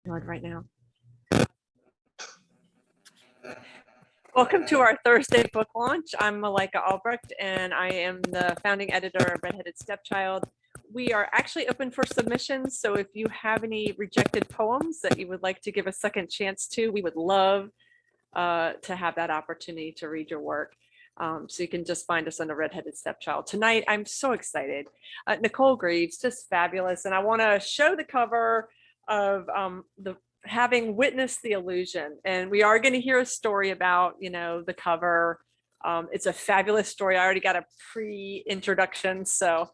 Right now. Welcome to our Thursday book launch. I'm Malika Albrecht, and I am the founding editor of Redheaded Stepchild. We are actually open for submissions, so if you have any rejected poems that you would like to give a second chance to, we would love to have that opportunity to read your work. So you can just find us under Redheaded Stepchild. Tonight, I'm so excited. Nicole Greaves, just fabulous. And I want to show the cover of the having witnessed the illusion. And we are going to hear a story about, the cover. It's a fabulous story. I already got a pre-introduction. So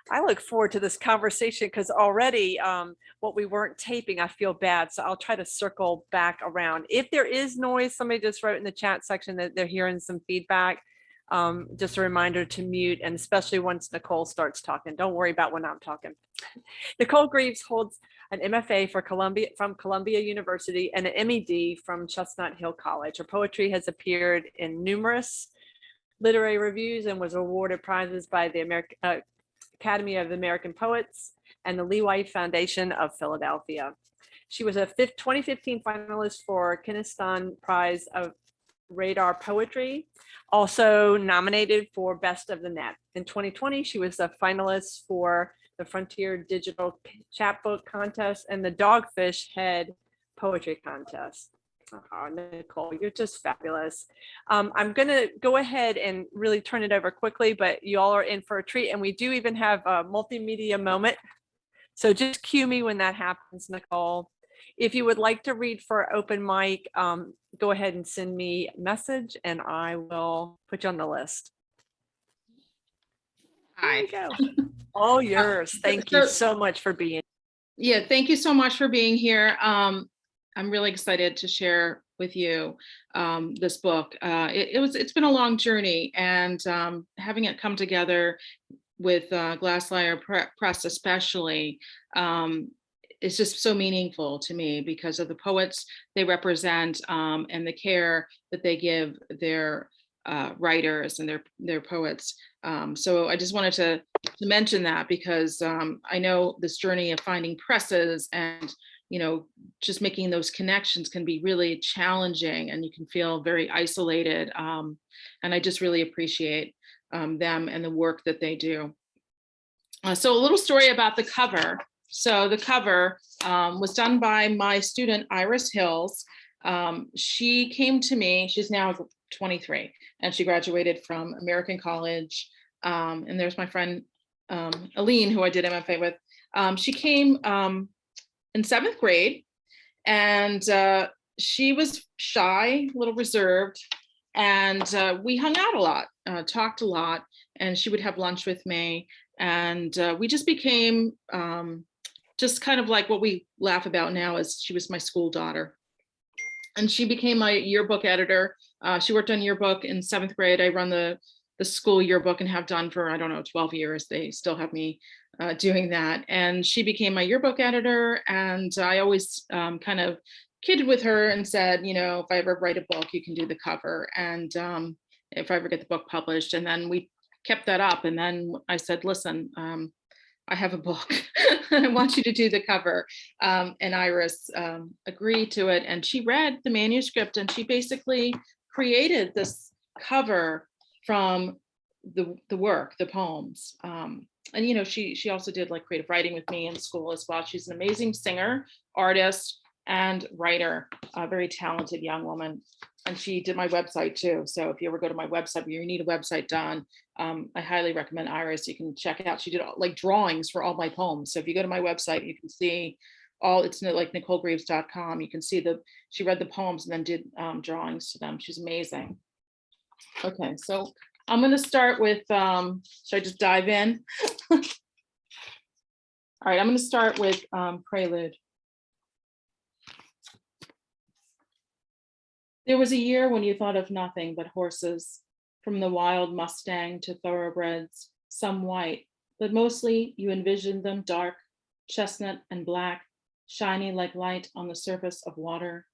I look forward to this conversation because already what we weren't taping, I feel bad. So I'll try to circle back around. If there is noise, somebody just wrote in the chat section that they're hearing some feedback. Just a reminder to mute, and especially once Nicole starts talking. Don't worry about when I'm talking. Nicole Greaves holds an MFA from Columbia University and an MED from Chestnut Hill College. Her poetry has appeared in numerous literary reviews and was awarded prizes by the Academy of American Poets and the Leeway Foundation of Philadelphia. She was a 2015 finalist for Coniston Prize of Radar Poetry, also nominated for Best of the Net. In 2020, she was a finalist for the Frontier Digital Chapbook Contest and the Dogfish Head Poetry Contest. Oh, Nicole, you're just fabulous. I'm going to go ahead and really turn it over quickly, but you all are in for a treat. And we do even have a multimedia moment. So just cue me when that happens, Nicole. If you would like to read for open mic, go ahead and send me a message and I will put you on the list. Hi. All yours. Thank you so much for being here. Yeah, thank you so much for being here. I'm really excited to share with you this book. It's been a long journey, and having it come together with Glasslier Press especially is just so meaningful to me because of the poets they represent and the care that they give their writers and their poets. So I just wanted to mention that because I know this journey of finding presses and just making those connections can be really challenging, and you can feel very isolated. And I just really appreciate them and the work that they do. So a little story about the cover. So the cover was done by my student, Iris Hills. She came to me, she's now 23, and she graduated from American College. And there's my friend, Aline, who I did MFA with. She came in 7th grade, and she was shy, a little reserved, and we hung out a lot, talked a lot, and she would have lunch with me. And we just became just kind of like what we laugh about now is she was my school daughter. And she became my yearbook editor. She worked on yearbook in 7th grade. I run the school yearbook and have done for, 12 years. They still have me doing that. And she became my yearbook editor. And I always kind of kidded with her and said, if I ever write a book, you can do the cover. And if I ever get the book published. And then we kept that up. And then I said, listen, I have a book. I want you to do the cover. And Iris agreed to it. And she read the manuscript and she basically created this cover from the work, the poems. And she also did like creative writing with me in school as well. She's an amazing singer, artist, and writer, a very talented young woman. And she did my website too. So if you ever go to my website, you need a website done, I highly recommend Iris. You can check it out. She did like drawings for all my poems. So if you go to my website, you can see it's like NicoleGreaves.com. You can see she read the poems and then did drawings to them. She's amazing. Okay, so I'm going to start with, should I just dive in? All right, I'm going to start with Prelude. There was a year when you thought of nothing but horses, from the wild Mustang to thoroughbreds, some white, but mostly you envisioned them dark, chestnut and black, shiny like light on the surface of water.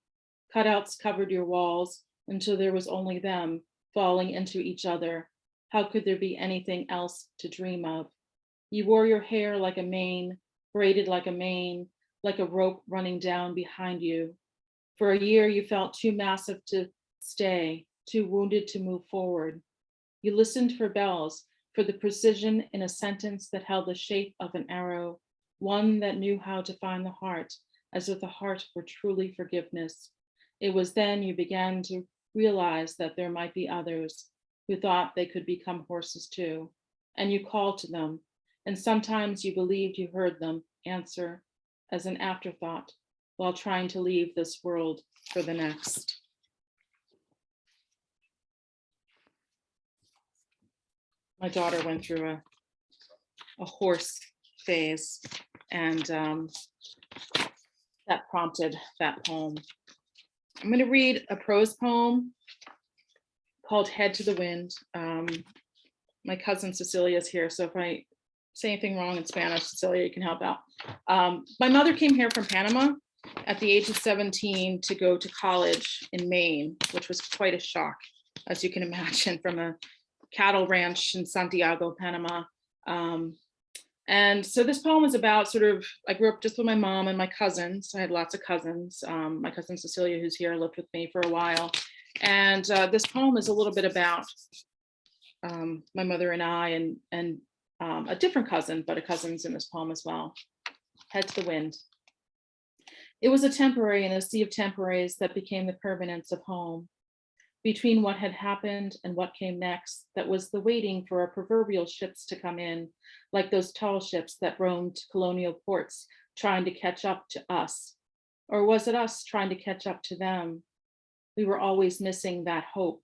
Cutouts covered your walls until there was only them falling into each other. How could there be anything else to dream of? You wore your hair like a mane, braided like a mane, like a rope running down behind you. For a year, you felt too massive to stay, too wounded to move forward. You listened for bells, for the precision in a sentence that held the shape of an arrow, one that knew how to find the heart, as if the heart were truly forgiveness. It was then you began to realize that there might be others who thought they could become horses too, and you called to them, and sometimes you believed you heard them answer as an afterthought while trying to leave this world for the next. My daughter went through a horse phase, and that prompted that poem. I'm going to read a prose poem called Head to the Wind. My cousin Cecilia is here, so if I say anything wrong in Spanish, Cecilia, you can help out. My mother came here from Panama at the age of 17 to go to college in Maine, which was quite a shock, as you can imagine, from a cattle ranch in Santiago, Panama. And so this poem is about I grew up just with my mom and my cousins. I had lots of cousins. My cousin Cecilia, who's here, lived with me for a while. And this poem is a little bit about my mother and I, and a different cousin, but a cousin's in this poem as well. Head to the Wind. It was a temporary in a sea of temporaries that became the permanence of home. Between what had happened and what came next, that was the waiting for our proverbial ships to come in, like those tall ships that roamed colonial ports trying to catch up to us. Or was it us trying to catch up to them? We were always missing that hope.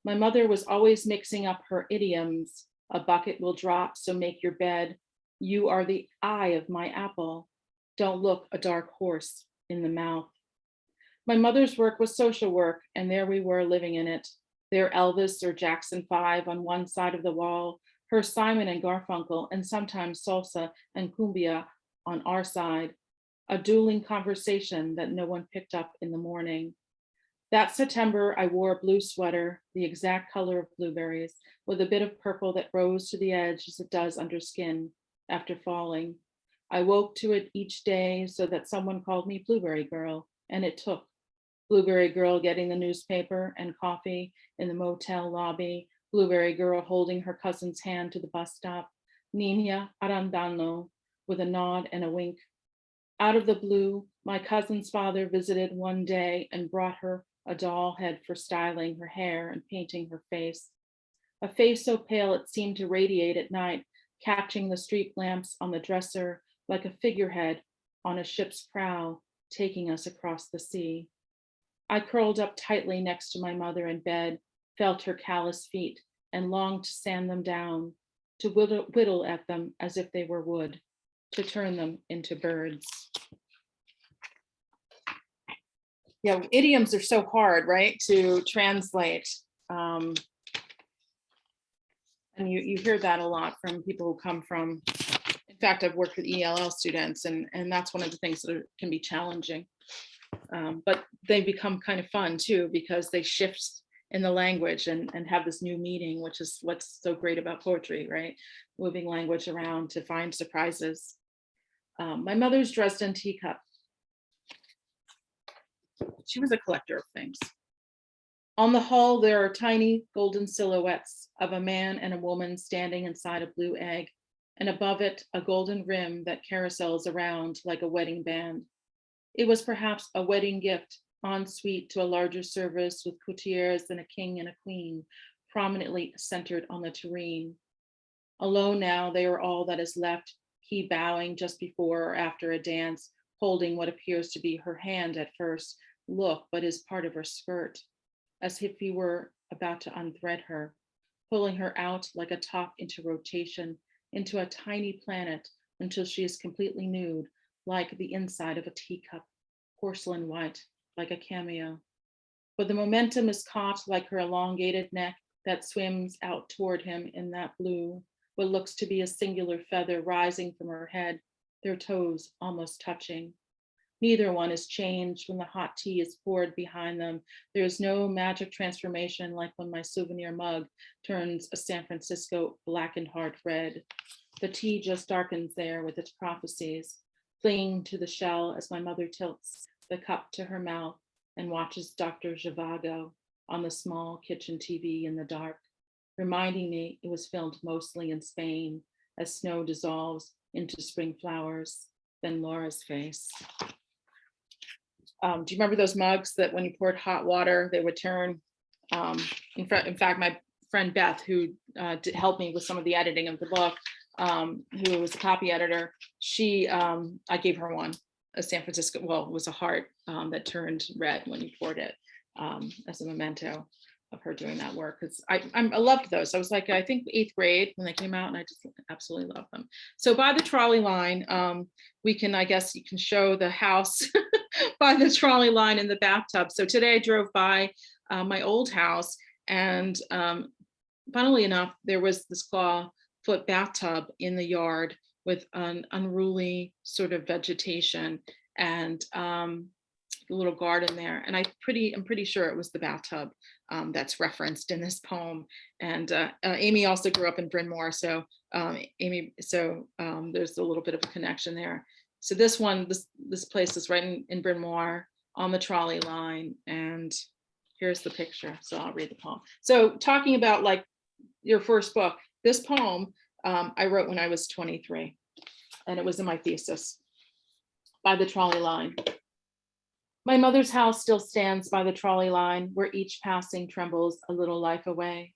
My mother was always mixing up her idioms. A bucket will drop, so make your bed. You are the eye of my apple. Don't look a dark horse in the mouth. My mother's work was social work, and there we were living in it. There Elvis or Jackson 5 on one side of the wall, her Simon and Garfunkel, and sometimes salsa and cumbia on our side. A dueling conversation that no one picked up in the morning. That September, I wore a blue sweater, the exact color of blueberries, with a bit of purple that rose to the edge as it does under skin after falling. I woke to it each day so that someone called me Blueberry Girl, and it took. Blueberry Girl getting the newspaper and coffee in the motel lobby, Blueberry Girl holding her cousin's hand to the bus stop, Nina Arandano with a nod and a wink. Out of the blue, my cousin's father visited one day and brought her a doll head for styling her hair and painting her face. A face so pale it seemed to radiate at night, catching the street lamps on the dresser like a figurehead on a ship's prow, taking us across the sea. I curled up tightly next to my mother in bed, felt her callous feet, and longed to sand them down, to whittle at them as if they were wood, to turn them into birds. Yeah, idioms are so hard, right, to translate. And you hear that a lot from people who come from, in fact, I've worked with ELL students, and that's one of the things that can be challenging. But they become kind of fun too, because they shift in the language and have this new meaning, which is what's so great about poetry, right? Moving language around to find surprises. My mother's Dresden teacup. She was a collector of things. On the hull, there are tiny golden silhouettes of a man and a woman standing inside a blue egg, and above it, a golden rim that carousels around like a wedding band. It was perhaps a wedding gift en suite to a larger service with courtiers and a king and a queen prominently centered on the tureen. Alone now, they are all that is left, he bowing just before or after a dance, holding what appears to be her hand at first look, but is part of her skirt, as if he were about to unthread her, pulling her out like a top into rotation, into a tiny planet until she is completely nude, like the inside of a teacup, porcelain white, like a cameo. But the momentum is caught like her elongated neck that swims out toward him in that blue, what looks to be a singular feather rising from her head, their toes almost touching. Neither one is changed when the hot tea is poured behind them. There is no magic transformation like when my souvenir mug turns a San Francisco blackened heart red. The tea just darkens there with its prophecies. clinging to the shell as my mother tilts the cup to her mouth and watches Dr. Zhivago on the small kitchen TV in the dark, reminding me it was filmed mostly in Spain as snow dissolves into spring flowers, then Laura's face. Do you remember those mugs that when you poured hot water, they would turn? In fact, my friend Beth, who helped me with some of the editing of the book, who was a copy editor, I gave her one, a San Francisco, well, it was a heart that turned red when you poured it, as a memento of her doing that work. Because I loved those. I was like, I think 8th grade when they came out, and I just absolutely loved them. So by the trolley line, I guess you can show the house by the trolley line in the bathtub. So today I drove by my old house, and funnily enough, there was this clawfoot bathtub in the yard with an unruly sort of vegetation and a little garden there. And I'm pretty sure it was the bathtub that's referenced in this poem. And Amy also grew up in Bryn Mawr, so there's a little bit of a connection there. So this place is right in Bryn Mawr on the trolley line, and here's the picture. So I'll read the poem. So talking about like your first book, this poem I wrote when I was 23, and it was in my thesis. By the trolley line. My mother's house still stands by the trolley line, where each passing trembles a little life away.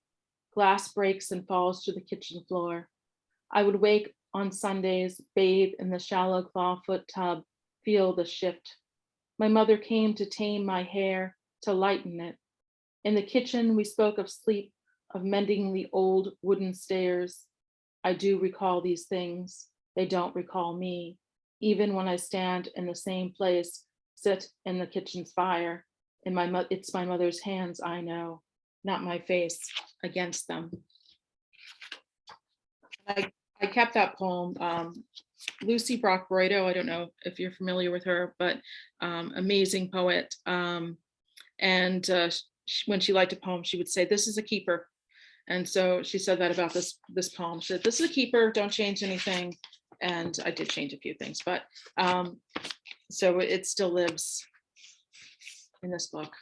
Glass breaks and falls to the kitchen floor. I would wake on Sundays, bathe in the shallow clawfoot tub, feel the shift. My mother came to tame my hair, to lighten it. In the kitchen, we spoke of sleep, of mending the old wooden stairs. I do recall these things. They don't recall me. Even when I stand in the same place, sit in the kitchen's fire, it's my mother's hands I know, not my face against them. I kept that poem. Lucy Brock-Broido, I don't know if you're familiar with her, but amazing poet. When she liked a poem, she would say, "This is a keeper." And so she said that about this poem. She said, "This is a keeper, don't change anything." And I did change a few things, but so it still lives in this book.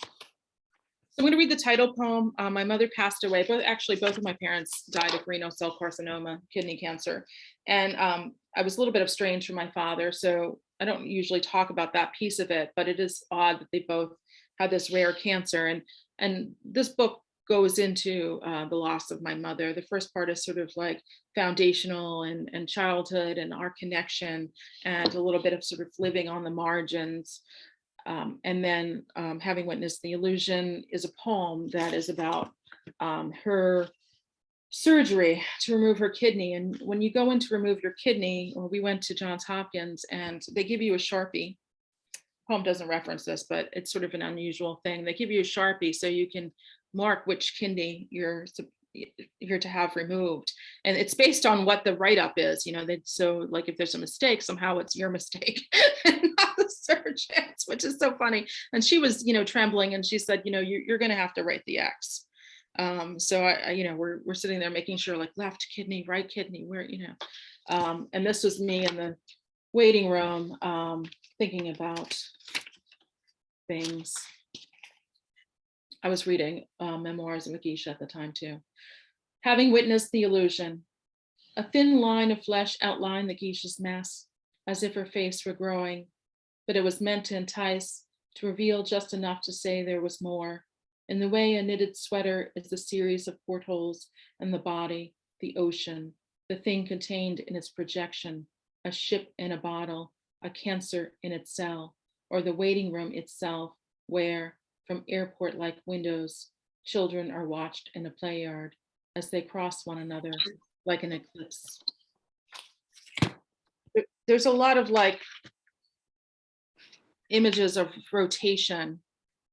So I'm going to read the title poem. My mother passed away, both of my parents died of renal cell carcinoma, kidney cancer. And I was a little bit estranged from my father, so I don't usually talk about that piece of it, but it is odd that they both had this rare cancer. And this book goes into the loss of my mother. The first part is sort of like foundational and childhood and our connection, and a little bit of sort of living on the margins. And then Having Witnessed the Illusion is a poem that is about her surgery to remove her kidney. And when you go in to remove your kidney, or we went to Johns Hopkins, and they give you a Sharpie. Poem doesn't reference this, but it's sort of an unusual thing. They give you a Sharpie so you can mark which kidney you're to have removed, and it's based on what the write-up is, so like if there's a mistake, somehow it's your mistake and not the surgeon's, which is so funny. And she was trembling, and she said, you're going to have to write the X. So we're sitting there making sure, like, left kidney, right kidney, where, and this was me in the waiting room thinking about things. I was reading memoirs of Geisha at the time too. Having Witnessed the Illusion. A thin line of flesh outlined the Geisha's mass, as if her face were growing, but it was meant to entice, to reveal just enough to say there was more. In the way a knitted sweater is a series of portholes, and the body, the ocean, the thing contained in its projection, a ship in a bottle, a cancer in its cell, or the waiting room itself, where, from airport-like windows, children are watched in a play yard as they cross one another like an eclipse. There's a lot of like images of rotation,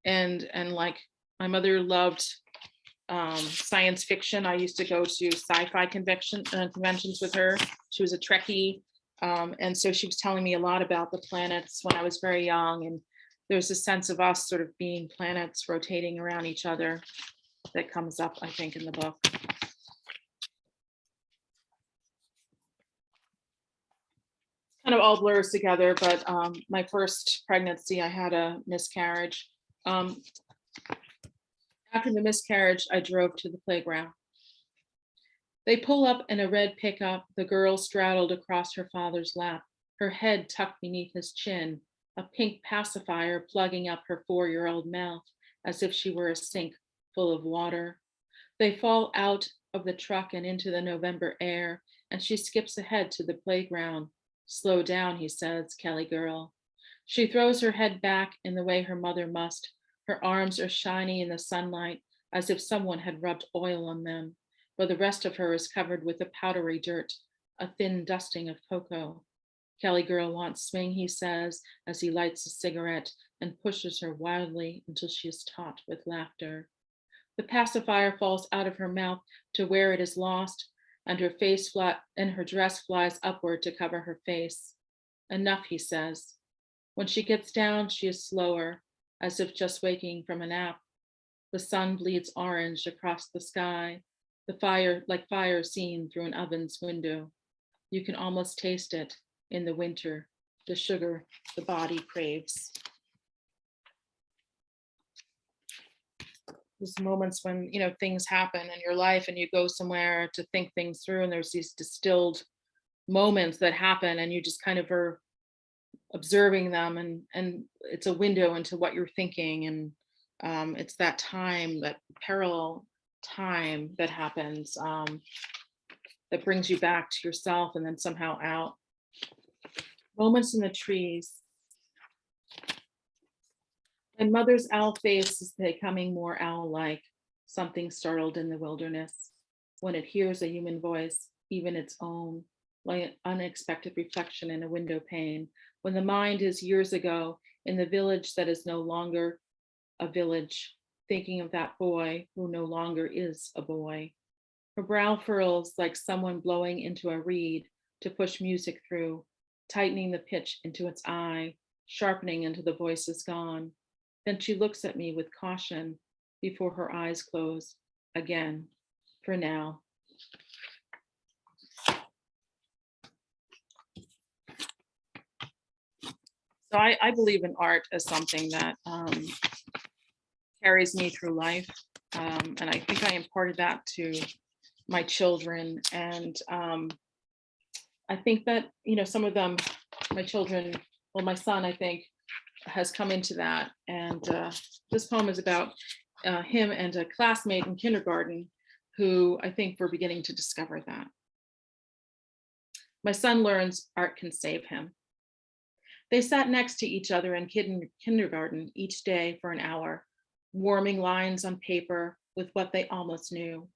and like my mother loved science fiction. I used to go to sci-fi conventions with her. She was a Trekkie, and so she was telling me a lot about the planets when I was very young, and there's a sense of us sort of being planets rotating around each other that comes up, I think, in the book. It's kind of all blurs together, but my first pregnancy, I had a miscarriage. After the miscarriage, I drove to the playground. They pull up in a red pickup, the girl straddled across her father's lap, her head tucked beneath his chin, a pink pacifier plugging up her 4-year-old mouth as if she were a sink full of water. They fall out of the truck and into the November air, and she skips ahead to the playground. Slow down, he says, Kelly girl. She throws her head back in the way her mother must. Her arms are shiny in the sunlight, as if someone had rubbed oil on them, but the rest of her is covered with a powdery dirt, a thin dusting of cocoa. Kelly girl wants swing, he says, as he lights a cigarette and pushes her wildly until she is taut with laughter. The pacifier falls out of her mouth to where it is lost, and her dress flies upward to cover her face. Enough, he says. When she gets down, she is slower, as if just waking from a nap. The sun bleeds orange across the sky, the fire like fire seen through an oven's window. You can almost taste it in the winter, the sugar the body craves. There's moments when, things happen in your life and you go somewhere to think things through, and there's these distilled moments that happen and you just kind of are observing them, and it's a window into what you're thinking, and it's that time, that parallel time that happens, that brings you back to yourself and then somehow out. Moments in the trees. My mother's owl face is becoming more owl-like, something startled in the wilderness. When it hears a human voice, even its own, like an unexpected reflection in a window pane. When the mind is years ago in the village that is no longer a village, thinking of that boy who no longer is a boy. Her brow furls like someone blowing into a reed to push music through, tightening the pitch into its eye, sharpening until the voice is gone. Then she looks at me with caution before her eyes close again, for now. So I believe in art as something that carries me through life. And I think I imparted that to my children. And I think that, some of them, my children, well, my son, I think, has come into that. And this poem is about him and a classmate in kindergarten who I think we're beginning to discover that. My son learns art can save him. They sat next to each other in kindergarten each day for an hour, warming lines on paper with what they almost knew.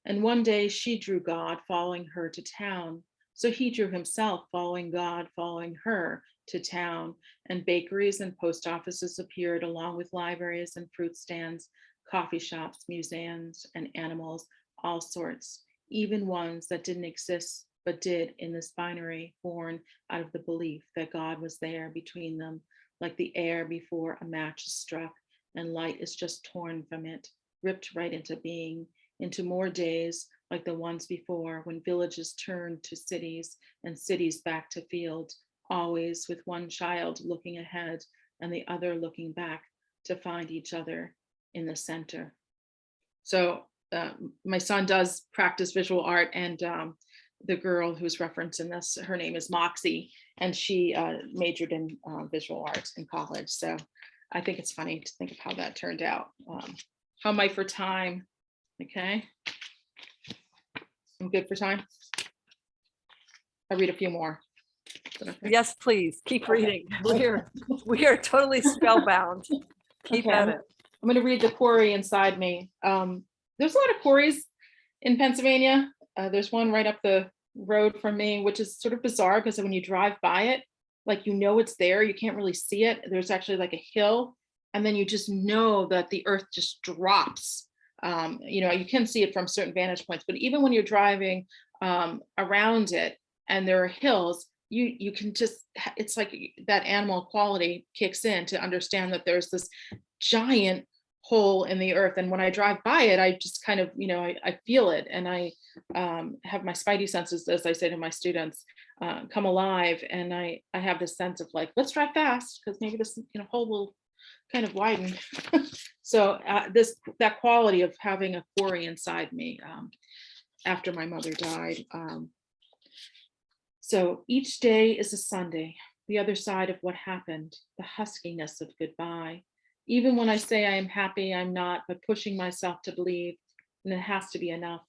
And one day she drew God following her to town. So he drew himself following God, following her to town. And bakeries and post offices appeared along with libraries and fruit stands, coffee shops, museums, and animals, all sorts, even ones that didn't exist but did in this binary, born out of the belief that God was there between them, like the air before a match is struck and light is just torn from it, ripped right into being, into more days like the ones before, when villages turned to cities and cities back to fields, always with one child looking ahead and the other looking back to find each other in the center. So my son does practice visual art, and the girl who's referenced in this, her name is Moxie, and she majored in visual arts in college. So I think it's funny to think of how that turned out. How am I for time? Okay. I'm good for time. I'll read a few more. Okay? Yes, please keep reading. We are totally spellbound. Keep Okay, at it. I'm going to read the quarry inside me. There's a lot of quarries in Pennsylvania. There's one right up the road from me, which is sort of bizarre because when you drive by it, like, it's there, you can't really see it. There's actually like a hill, and then you just know that the earth just drops. You can see it from certain vantage points, but even when you're driving around it and there are hills, you can just, it's like that animal quality kicks in to understand that there's this giant hole in the earth. And when I drive by it, I just kind of, I feel it, and I have my spidey senses, as I say to my students, come alive. And I have this sense of like, let's drive fast because maybe this hole will kind of widen. So that quality of having a quarry inside me after my mother died. So each day is a Sunday, the other side of what happened, the huskiness of goodbye. Even when I say I am happy, I'm not, but pushing myself to believe, and it has to be enough.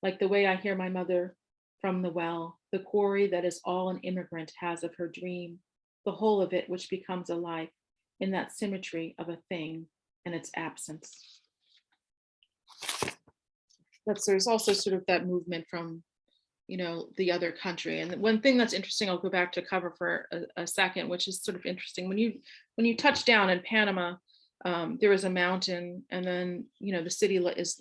Like the way I hear my mother from the well, the quarry that is all an immigrant has of her dream, the whole of it which becomes a life in that symmetry of a thing and its absence. There's also sort of that movement from the other country. And one thing that's interesting, I'll go back to cover for a second, which is sort of interesting. When you touch down in Panama, there is a mountain, and then the city is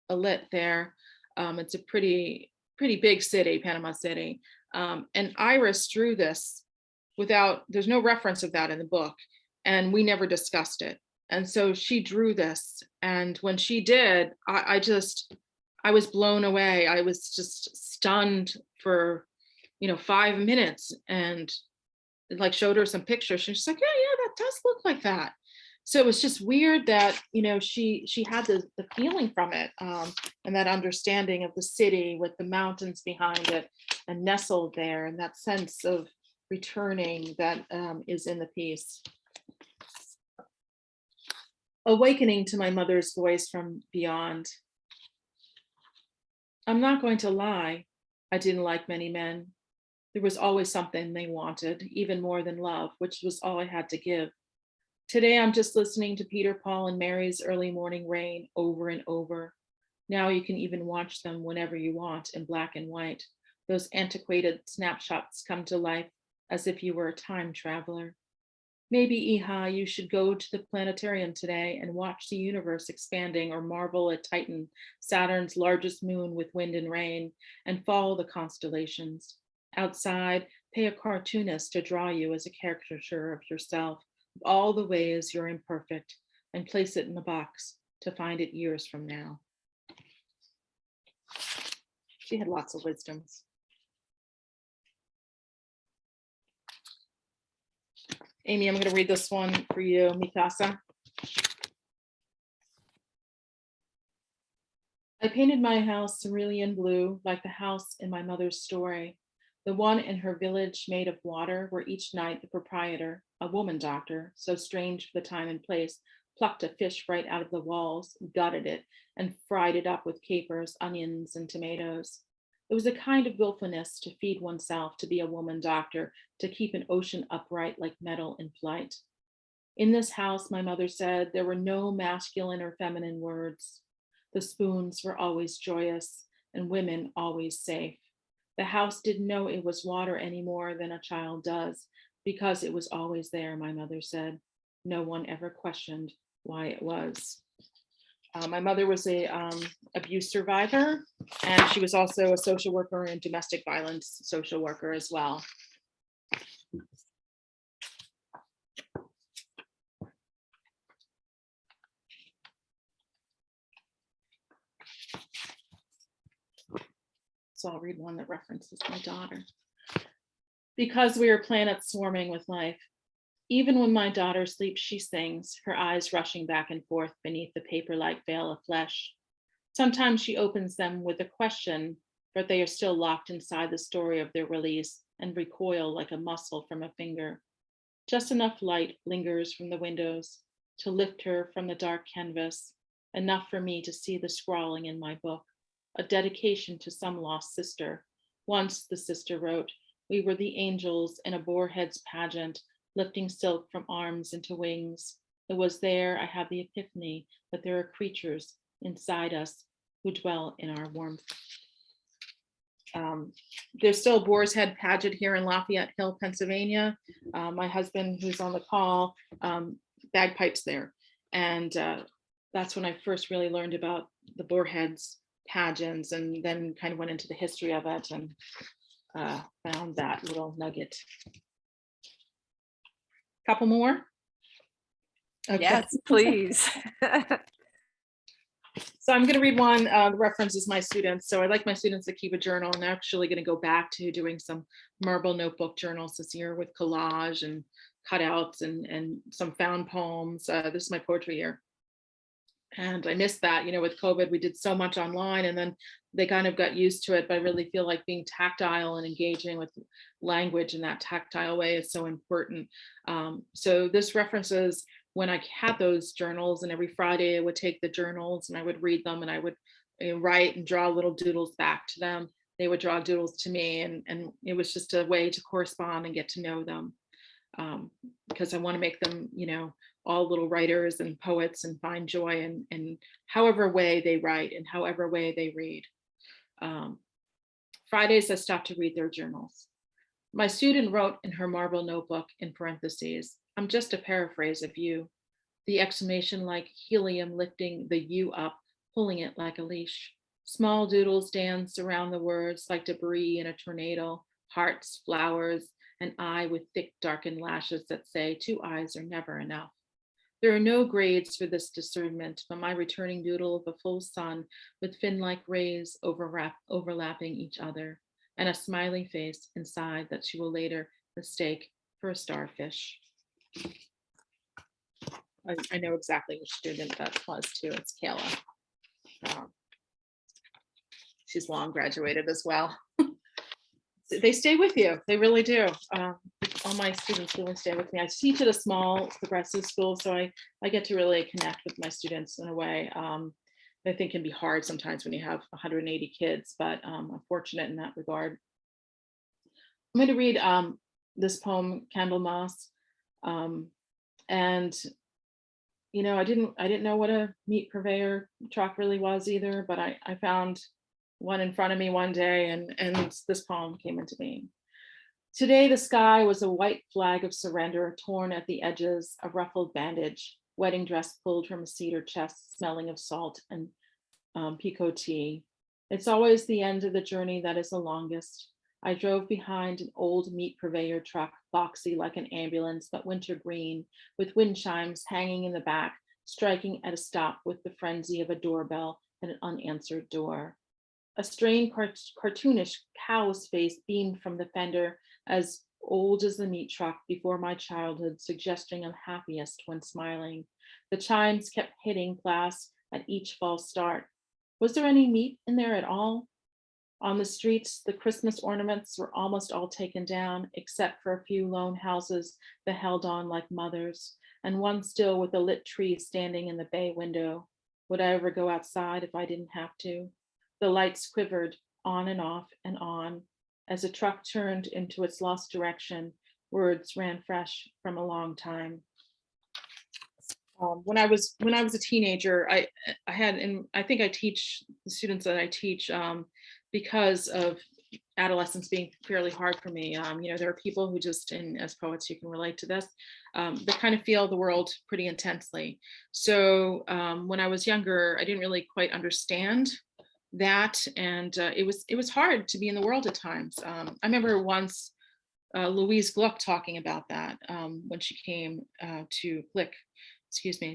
lit there. It's a pretty big city, Panama City. And Iris drew this there's no reference of that in the book, and we never discussed it. And so she drew this, and when she did, I was blown away. I was just stunned for 5 minutes, and like showed her some pictures. She's like, yeah, that does look like that. So it was just weird that she had the feeling from it, and that understanding of the city with the mountains behind it and nestled there, and that sense of returning that is in the piece. Awakening to my mother's voice from beyond. I'm not going to lie, I didn't like many men. There was always something they wanted, even more than love, which was all I had to give. Today, I'm just listening to Peter, Paul, and Mary's Early Morning Rain over and over. Now you can even watch them whenever you want in black and white. Those antiquated snapshots come to life as if you were a time traveler. Maybe, Iha, you should go to the planetarium today and watch the universe expanding, or marvel at Titan, Saturn's largest moon with wind and rain, and follow the constellations. Outside, pay a cartoonist to draw you as a caricature of yourself, of all the ways you're imperfect, and place it in a box to find it years from now. She had lots of wisdoms. Amy, I'm going to read this one for you, Mikasa. I painted my house cerulean blue, like the house in my mother's story, the one in her village made of water, where each night the proprietor, a woman doctor, so strange for the time and place, plucked a fish right out of the walls, gutted it, and fried it up with capers, onions, and tomatoes. It was a kind of willfulness to feed oneself, to be a woman doctor, to keep an ocean upright like metal in flight. In this house, my mother said, there were no masculine or feminine words. The spoons were always joyous and women always safe. The house didn't know it was water any more than a child does, because it was always there, my mother said. No one ever questioned why it was. My mother was a abuse survivor, and she was also a social worker and domestic violence social worker as well. So I'll read one that references my daughter. Because we are planets swarming with life. Even when my daughter sleeps, she sings, her eyes rushing back and forth beneath the paper-like veil of flesh. Sometimes she opens them with a question, but they are still locked inside the story of their release and recoil like a muscle from a finger. Just enough light lingers from the windows to lift her from the dark canvas, enough for me to see the scrawling in my book, a dedication to some lost sister. Once, the sister wrote, we were the angels in a boarhead's pageant, lifting silk from arms into wings. It was there I had the epiphany that there are creatures inside us who dwell in our warmth. There's still a Boar's Head pageant here in Lafayette Hill, Pennsylvania. My husband, who's on the call, bagpipes there. And that's when I first really learned about the Boar Heads pageants, and then kind of went into the history of it and found that little nugget. Couple more? Okay. Yes, please. So I'm going to read one that references my students. So I like my students to keep a journal, and they're actually going to go back to doing some marble notebook journals this year with collage and cutouts and some found poems. This is my poetry year. And I missed that, with COVID, we did so much online, and then they kind of got used to it. But I really feel like being tactile and engaging with language in that tactile way is so important. So this references when I had those journals, and every Friday I would take the journals and I would read them, and I would write and draw little doodles back to them. They would draw doodles to me, and it was just a way to correspond and get to know them. Because I want to make them, all little writers and poets, and find joy in however way they write and however way they read. Fridays, I stopped to read their journals. My student wrote in her marble notebook in parentheses, "I'm just a paraphrase of you." The exclamation like helium lifting the you up, pulling it like a leash. Small doodles dance around the words like debris in a tornado, hearts, flowers, an eye with thick darkened lashes that say 2 eyes are never enough. There are no grades for this discernment, but my returning doodle of a full sun with fin-like rays overlapping each other, and a smiley face inside that she will later mistake for a starfish. I know exactly which student that was too. It's Kayla. She's long graduated as well. They stay with you. They really do. All my students really stay with me. I teach at a small progressive school, so I get to really connect with my students in a way I think can be hard sometimes when you have 180 kids, but I'm fortunate in that regard. I'm going to read this poem, Candlemas, and I didn't know what a meat purveyor truck really was either, but I found one in front of me one day, and this poem came into being. Today, the sky was a white flag of surrender, torn at the edges, a ruffled bandage, wedding dress pulled from a cedar chest, smelling of salt and picotea. It's always the end of the journey that is the longest. I drove behind an old meat purveyor truck, boxy like an ambulance, but winter green, with wind chimes hanging in the back, striking at a stop with the frenzy of a doorbell and an unanswered door. A strained cartoonish cow's face beamed from the fender, as old as the meat truck before my childhood, suggesting I'm happiest when smiling. The chimes kept hitting glass at each false start. Was there any meat in there at all? On the streets, the Christmas ornaments were almost all taken down, except for a few lone houses that held on like mothers, and one still with a lit tree standing in the bay window. Would I ever go outside if I didn't have to? The lights quivered on and off and on. As the truck turned into its lost direction, words ran fresh from a long time. When I was a teenager, I had, and I think I teach the students that I teach because of adolescence being fairly hard for me. There are people who just, and as poets, you can relate to this, they kind of feel the world pretty intensely. So when I was younger, I didn't really quite understand that, and it was hard to be in the world at times. I remember once Louise Gluck talking about that when she came to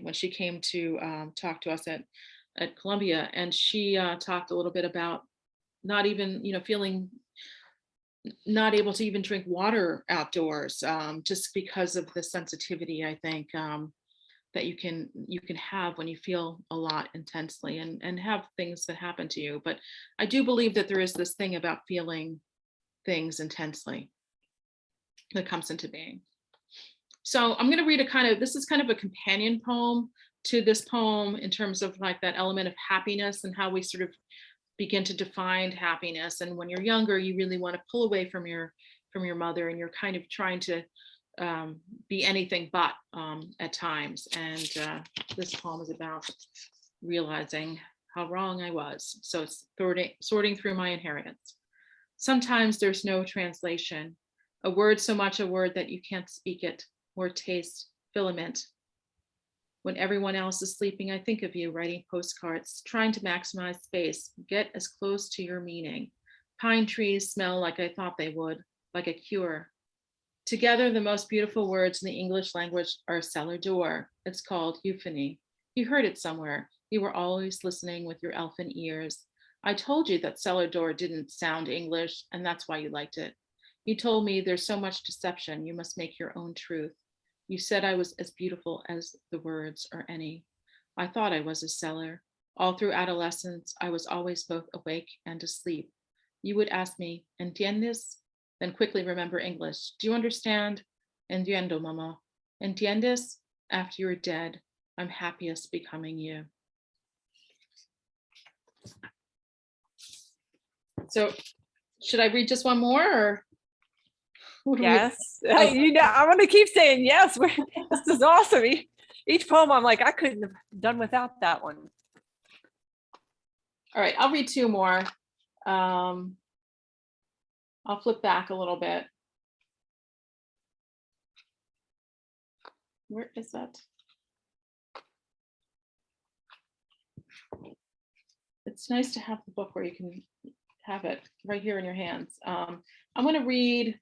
when she came to talk to us at Columbia, and she talked a little bit about not even feeling not able to even drink water outdoors, just because of the sensitivity, I think, that you can have when you feel a lot intensely and have things that happen to you. But I do believe that there is this thing about feeling things intensely that comes into being. So I'm going to read this is kind of a companion poem to this poem in terms of like that element of happiness and how we sort of begin to define happiness. And when you're younger, you really want to pull away from your mother, and you're kind of trying to be anything but at times. And this poem is about realizing how wrong I was. So it's sorting through my inheritance. Sometimes there's no translation. A word so much a word that you can't speak it or taste filament. When everyone else is sleeping, I think of you writing postcards, trying to maximize space, get as close to your meaning. Pine trees smell like I thought they would, like a cure. Together, the most beautiful words in the English language are cellar door. It's called euphony. You heard it somewhere. You were always listening with your elfin ears. I told you that cellar door didn't sound English, and that's why you liked it. You told me there's so much deception, you must make your own truth. You said I was as beautiful as the words or any. I thought I was a cellar. All through adolescence, I was always both awake and asleep. You would ask me, ¿entiendes? Then quickly remember English. Do you understand? Entiendo, mama. ¿Entiendes? After you're dead, I'm happiest becoming you. So should I read just one more or? what do we- Yes. You know, I'm going to keep saying yes. This is awesome. Each poem, I'm like, I couldn't have done without that one. All right, I'll read two more. I'll flip back a little bit. Where is that? It's nice to have the book where you can have it right here in your hands. I'm going to read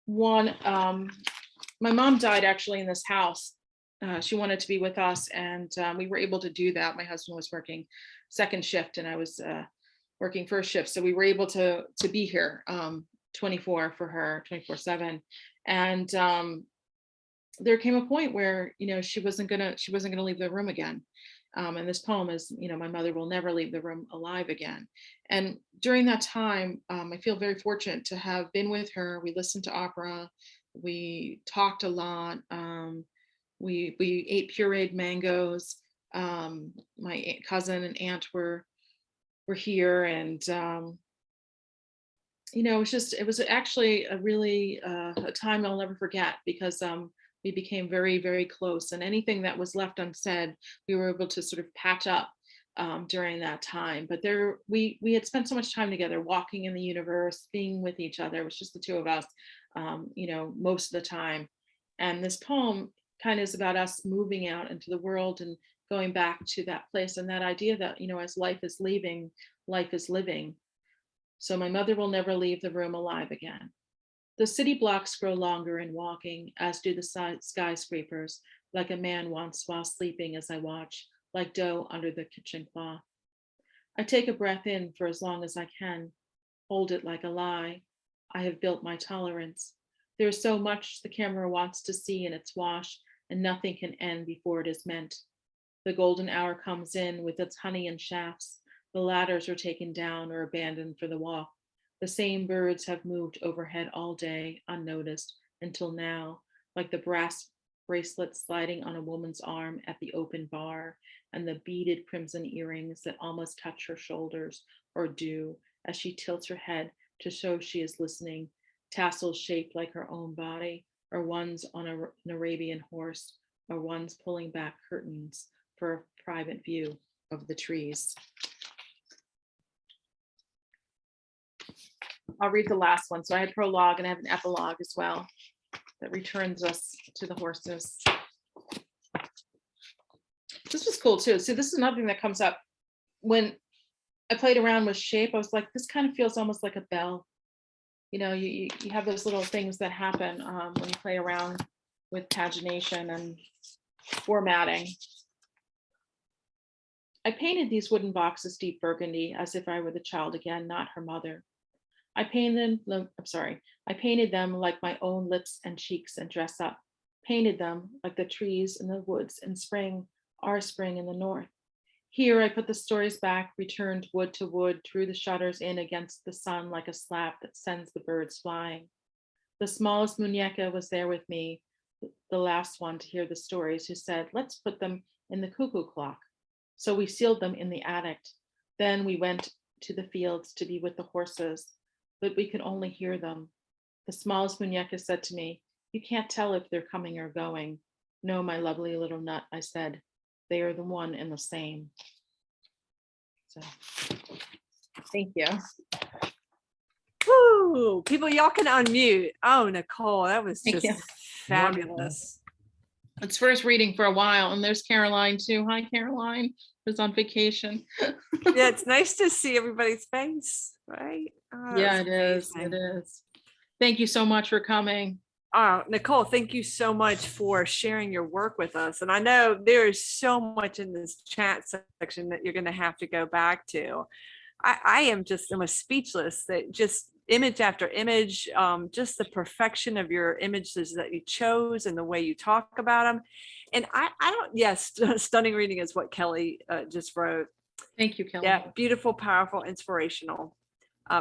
one. My mom died actually in this house. She wanted to be with us, and we were able to do that. My husband was working second shift, and I was working first shift, so we were able to be here 24 for her, 24/7. And there came a point where, you know, she wasn't gonna leave the room again. And this poem is, you know, my mother will never leave the room alive again. And during that time, I feel very fortunate to have been with her. We listened to opera, we talked a lot. We ate pureed mangoes. My cousin and aunt were here, and you know, it was actually a really a time I'll never forget, because we became very, very close, and anything that was left unsaid, we were able to sort of patch up during that time. But we had spent so much time together, walking in the universe, being with each other. It was just the two of us, you know, most of the time. And this poem kind of is about us moving out into the world and going back to that place, and that idea that, you know, as life is leaving, life is living. So my mother will never leave the room alive again. The city blocks grow longer in walking, as do the skyscrapers, like a man once while sleeping as I watch, like dough under the kitchen cloth. I take a breath in for as long as I can, hold it like a lie. I have built my tolerance. There is so much the camera wants to see in its wash, and nothing can end before it is meant. The golden hour comes in with its honey and shafts. The ladders are taken down or abandoned for the walk. The same birds have moved overhead all day, unnoticed, until now, like the brass bracelet sliding on a woman's arm at the open bar, and the beaded crimson earrings that almost touch her shoulders, or do, as she tilts her head to show she is listening, tassels shaped like her own body, or ones on an Arabian horse, or ones pulling back curtains for a private view of the trees. I'll read the last one. So I had prologue and I have an epilogue as well that returns us to the horses. This was cool too. So this is another thing that comes up when I played around with shape. I was like, this kind of feels almost like a bell. You know, you have those little things that happen when you play around with pagination and formatting. I painted these wooden boxes deep burgundy as if I were the child again, not her mother. I painted them like my own lips and cheeks and dress up, painted them like the trees in the woods in spring, our spring in the north. Here I put the stories back, returned wood to wood, drew the shutters in against the sun like a slap that sends the birds flying. The smallest muñeca was there with me, the last one to hear the stories, who said, let's put them in the cuckoo clock. So we sealed them in the attic. Then we went to the fields to be with the horses, but we could only hear them. The smallest muñeca said to me, you can't tell if they're coming or going. No, my lovely little nut, I said, they are the one and the same. So, thank you. Woo! People, y'all can unmute. Oh, Nicole, that was Thank just you. fabulous. It's first reading for a while, and there's Caroline too. Hi, Caroline. Was on vacation. Yeah, it's nice to see everybody's face, right? Oh, Yeah, that's it is. amazing. It is. Thank you so much for coming. Nicole, thank you so much for sharing your work with us. And I know there is so much in this chat section that you're going to have to go back to. I am just almost speechless that just image after image, just the perfection of your images that you chose and the way you talk about them. And I don't, yes, stunning reading is what Kelly just wrote. Thank you, Kelly. Yeah, beautiful, powerful, inspirational.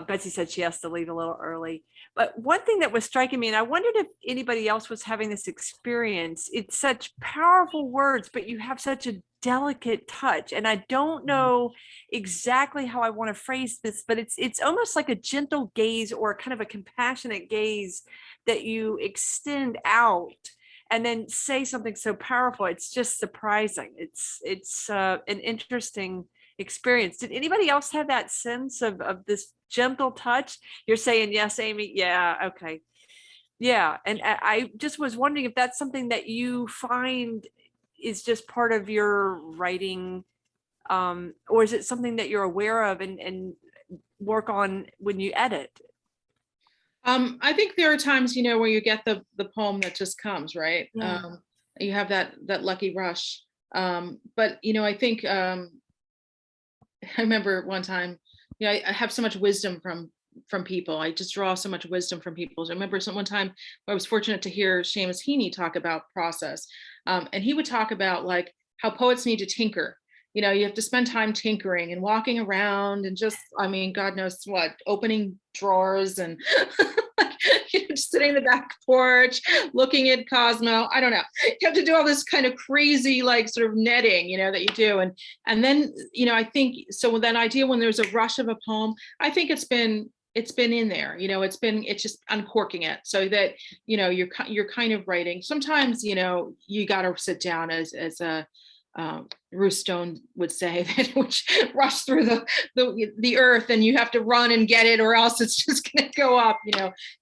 Betsy said she has to leave a little early. But one thing that was striking me, and I wondered if anybody else was having this experience, it's such powerful words, but you have such a delicate touch. And I don't know exactly how I want to phrase this, but it's almost like a gentle gaze or kind of a compassionate gaze that you extend out and then say something so powerful. It's just surprising. It's an interesting experience. Did anybody else have that sense of this gentle touch? You're saying yes, Amy. Yeah. Okay. Yeah. And I just was wondering if that's something that you find is just part of your writing, or is it something that you're aware of and work on when you edit? I think there are times, where you get the poem that just comes, right? Yeah. You have that lucky rush. But I think I remember one time, I have so much wisdom from people. I just draw so much wisdom from people. So I remember one time I was fortunate to hear Seamus Heaney talk about process. And he would talk about like how poets need to tinker. You have to spend time tinkering and walking around and just, God knows what, opening drawers and just sitting in the back porch, looking at Cosmo. I don't know. You have to do all this kind of crazy, like sort of netting, that you do. And then, I think, so with that idea, when there's a rush of a poem, I think it's been in there, it's just uncorking it so that, you're kind of writing. Sometimes, you got to sit down as a, Ruth Stone would say that which rush through the earth and you have to run and get it or else it's just going to go up,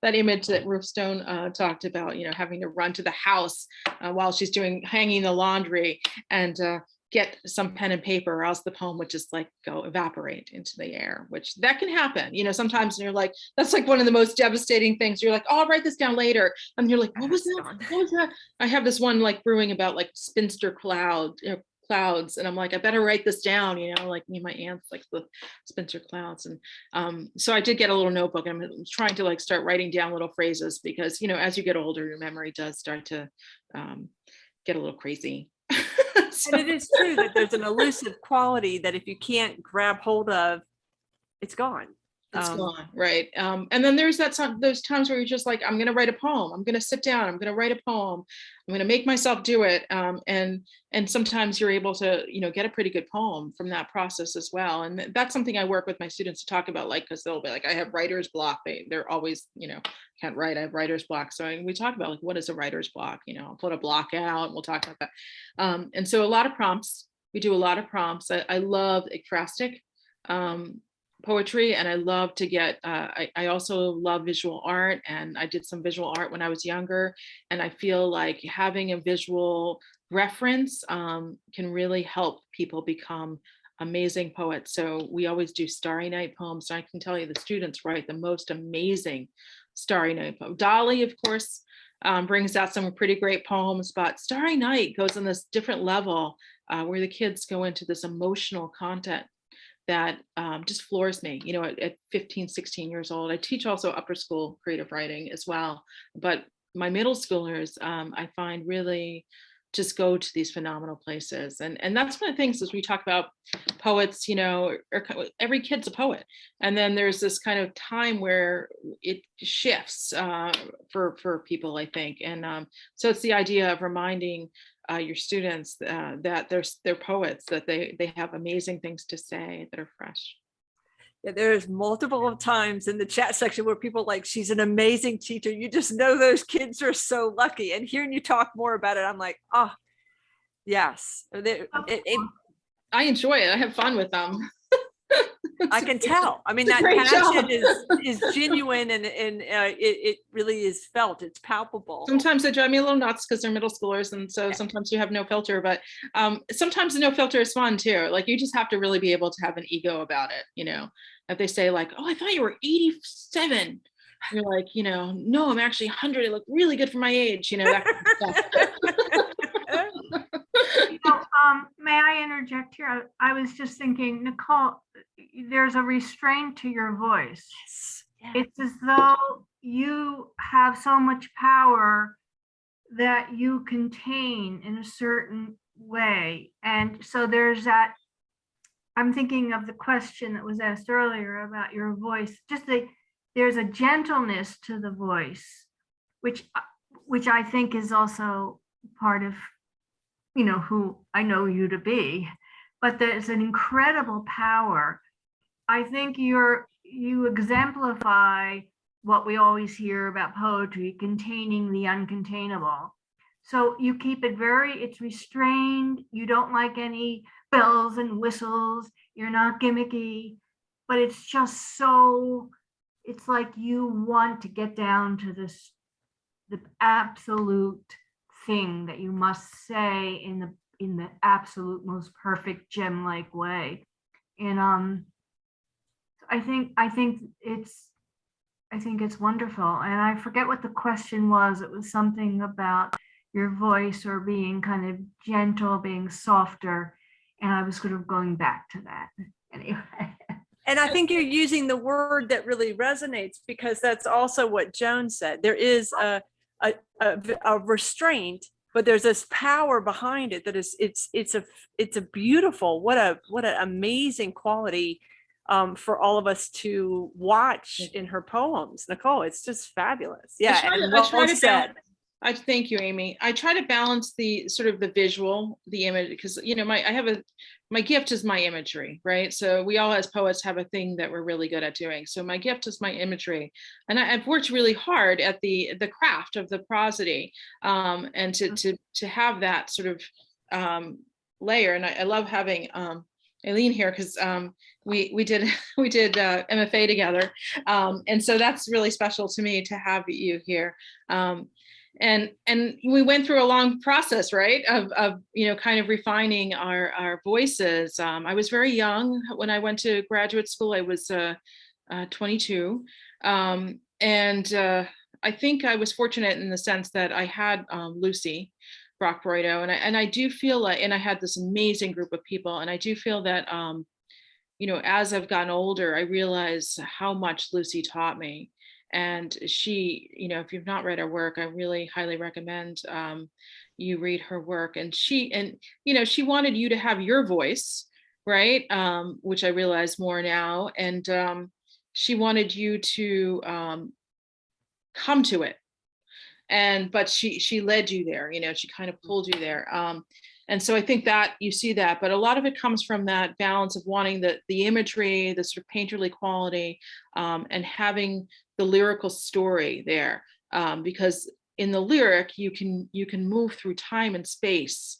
that image that Ruth Stone talked about, having to run to the house while she's hanging the laundry and get some pen and paper or else the poem would just like go evaporate into the air, which that can happen. Sometimes you're like, that's like one of the most devastating things. You're like, oh, I'll write this down later. And you're like, what was that? What was that? I have this one like brewing about like spinster clouds. And I'm like, I better write this down, like me and my aunt's like the spinster clouds. And so I did get a little notebook and I'm trying to like start writing down little phrases because, as you get older, your memory does start to get a little crazy. So. And it is true that there's an elusive quality that if you can't grab hold of, it's gone. It's gone, right? And then there's those times where you're just like, I'm going to write a poem. I'm going to sit down. I'm going to write a poem. I'm going to make myself do it. And sometimes you're able to, get a pretty good poem from that process as well. And that's something I work with my students to talk about, like, because they'll be like, I have writer's block. They're always, can't write. I have writer's block. So we talk about like, what is a writer's block? I'll put a block out and we'll talk about that. And so a lot of prompts. We do a lot of prompts. I love ekphrastic poetry, and I love to get I also love visual art, and I did some visual art when I was younger, and I feel like having a visual reference can really help people become amazing poets. So we always do Starry Night poems. So I can tell you the students write the most amazing Starry Night poem. Dolly, of course, brings out some pretty great poems, but Starry Night goes on this different level where the kids go into this emotional content that just floors me, at 15, 16 years old. I teach also upper school creative writing as well. But my middle schoolers, I find really just go to these phenomenal places. And that's one of the things as we talk about poets, every kid's a poet. And then there's this kind of time where it shifts for people, I think. And so it's the idea of reminding your students that they're poets, that they have amazing things to say that are fresh. Yeah, there's multiple times in the chat section where people like, she's an amazing teacher. You just know those kids are so lucky. And hearing you talk more about it, I'm like, oh, yes. I enjoy it. I have fun with them. I can tell. I mean, that passion is genuine and it really is felt. It's palpable. Sometimes they drive me a little nuts because they're middle schoolers. And so sometimes you have no filter, but sometimes the no filter is fun too. Like you just have to really be able to have an ego about it. If they say like, oh, I thought you were 87. You're like, no, I'm actually 100. I look really good for my age, that kind of stuff. May I interject here? I was just thinking, Nicole, there's a restraint to your voice. Yes. Yeah. It's as though you have so much power that you contain in a certain way. And so there's that, I'm thinking of the question that was asked earlier about your voice, there's a gentleness to the voice, which I think is also part of, who I know you to be, but there's an incredible power. I think you exemplify what we always hear about poetry, containing the uncontainable. So you keep it it's restrained. You don't like any bells and whistles. You're not gimmicky, but it's just it's like you want to get down to the absolute thing that you must say in the absolute most perfect gem-like way. And I think it's wonderful. And I forget what the question was. It was something about your voice or being kind of gentle, being softer. And I was sort of going back to that anyway. And I think you're using the word that really resonates, because that's also what Joan said. There is a restraint, but there's this power behind it that is it's a beautiful, what an amazing quality for all of us to watch in her poems. Nicole, it's just fabulous. Yeah, I thank you, Amy. I try to balance the sort of the visual, the image, because my gift is my imagery, right? So we all as poets have a thing that we're really good at doing. So my gift is my imagery, and I've worked really hard at the craft of the prosody, and to have that sort of layer. And I love having Aileen here, because we did MFA together, and so that's really special to me to have you here. And we went through a long process, right, of kind of refining our voices. I was very young when I went to graduate school. I was 22, and I think I was fortunate in the sense that I had Lucy Brock-Broido, and I do feel like, and I had this amazing group of people, and I do feel that as I've gotten older, I realize how much Lucy taught me. And she, if you've not read her work, I really highly recommend you read her work. And she wanted you to have your voice, right? Which I realize more now. And she wanted you to come to it. But she led you there, she kind of pulled you there. And so I think that you see that, but a lot of it comes from that balance of wanting the imagery, the sort of painterly quality, and having the lyrical story there, because in the lyric you can move through time and space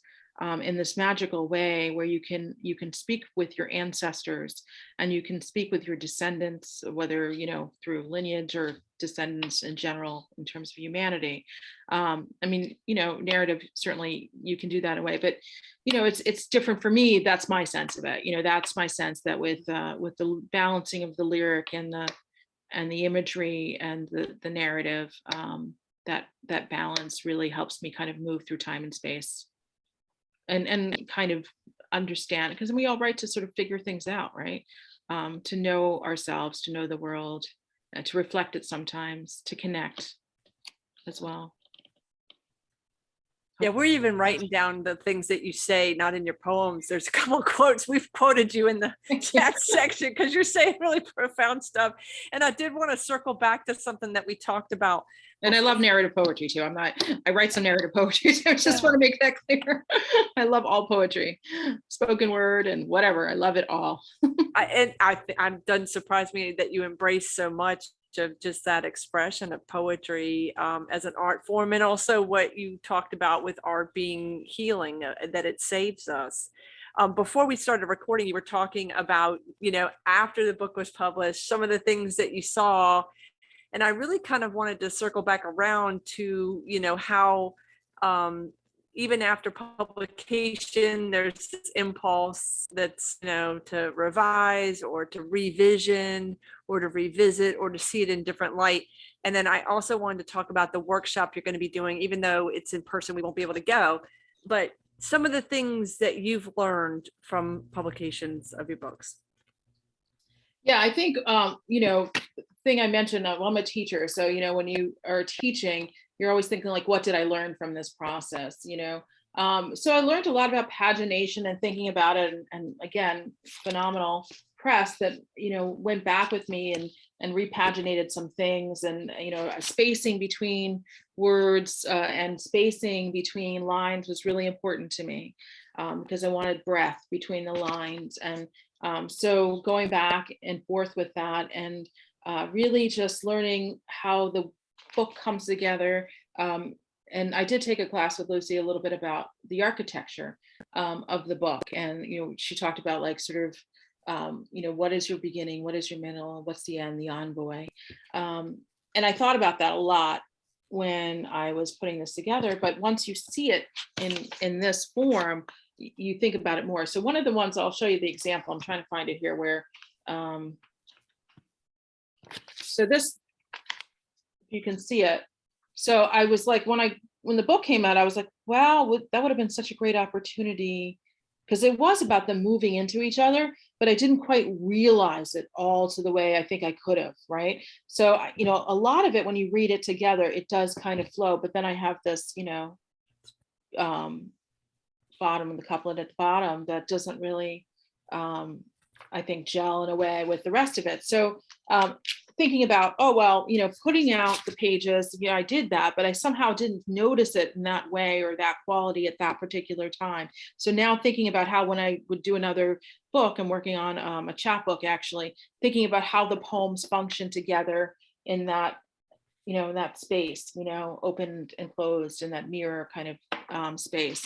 in this magical way where you can speak with your ancestors, and you can speak with your descendants, whether through lineage or descendants in general in terms of humanity. Narrative, certainly you can do that in a way, but it's different for me. That's my sense of it. That's my sense that with the balancing of the lyric and the imagery and the narrative, that balance really helps me kind of move through time and space and kind of understand, because we all write to sort of figure things out, right? To know ourselves, to know the world, to reflect it sometimes, to connect as well. Yeah, we're even writing down the things that you say, not in your poems. There's a couple of quotes. We've quoted you in the chat section because you're saying really profound stuff. And I did want to circle back to something that we talked about. And I love narrative poetry too. I write some narrative poetry, so I just want to make that clear. I love all poetry, spoken word and whatever. I love it all. It doesn't surprise me that you embrace so much of just that expression of poetry as an art form, and also what you talked about with art being healing, that it saves us. Before we started recording, you were talking about, after the book was published, some of the things that you saw, and I really kind of wanted to circle back around to, how even after publication, there's this impulse that's, to revise or to revision or to revisit or to see it in different light. And then I also wanted to talk about the workshop you're going to be doing, even though it's in person, we won't be able to go, but some of the things that you've learned from publications of your books. Yeah, I think, thing I mentioned, well, I'm a teacher. So, when you are teaching, you're always thinking like, what did I learn from this process? So I learned a lot about pagination and thinking about it. And again, phenomenal press that, went back with me and repaginated some things, and, spacing between words and spacing between lines was really important to me, because I wanted breath between the lines. And so going back and forth with that, and really just learning how the book comes together. And I did take a class with Lucy a little bit about the architecture of the book. And, she talked about like sort of, what is your beginning? What is your middle? What's the end, the envoy? And I thought about that a lot when I was putting this together. But once you see it in this form, you think about it more. So one of the ones, I'll show you the example. I'm trying to find it here where, so this, you can see it. So I was like, when the book came out, I was like, wow, that would have been such a great opportunity, because it was about them moving into each other, but I didn't quite realize it all to the way I think I could have, right? So, a lot of it, when you read it together, it does kind of flow, but then I have this, bottom of the couplet at the bottom that doesn't really, I think, gel in a way with the rest of it. So thinking about, oh, well, putting out the pages, I did that, but I somehow didn't notice it in that way or that quality at that particular time. So now thinking about how, when I would do another book, I'm working on a chapbook, actually, thinking about how the poems function together in that, in that space, opened and closed in that mirror kind of space,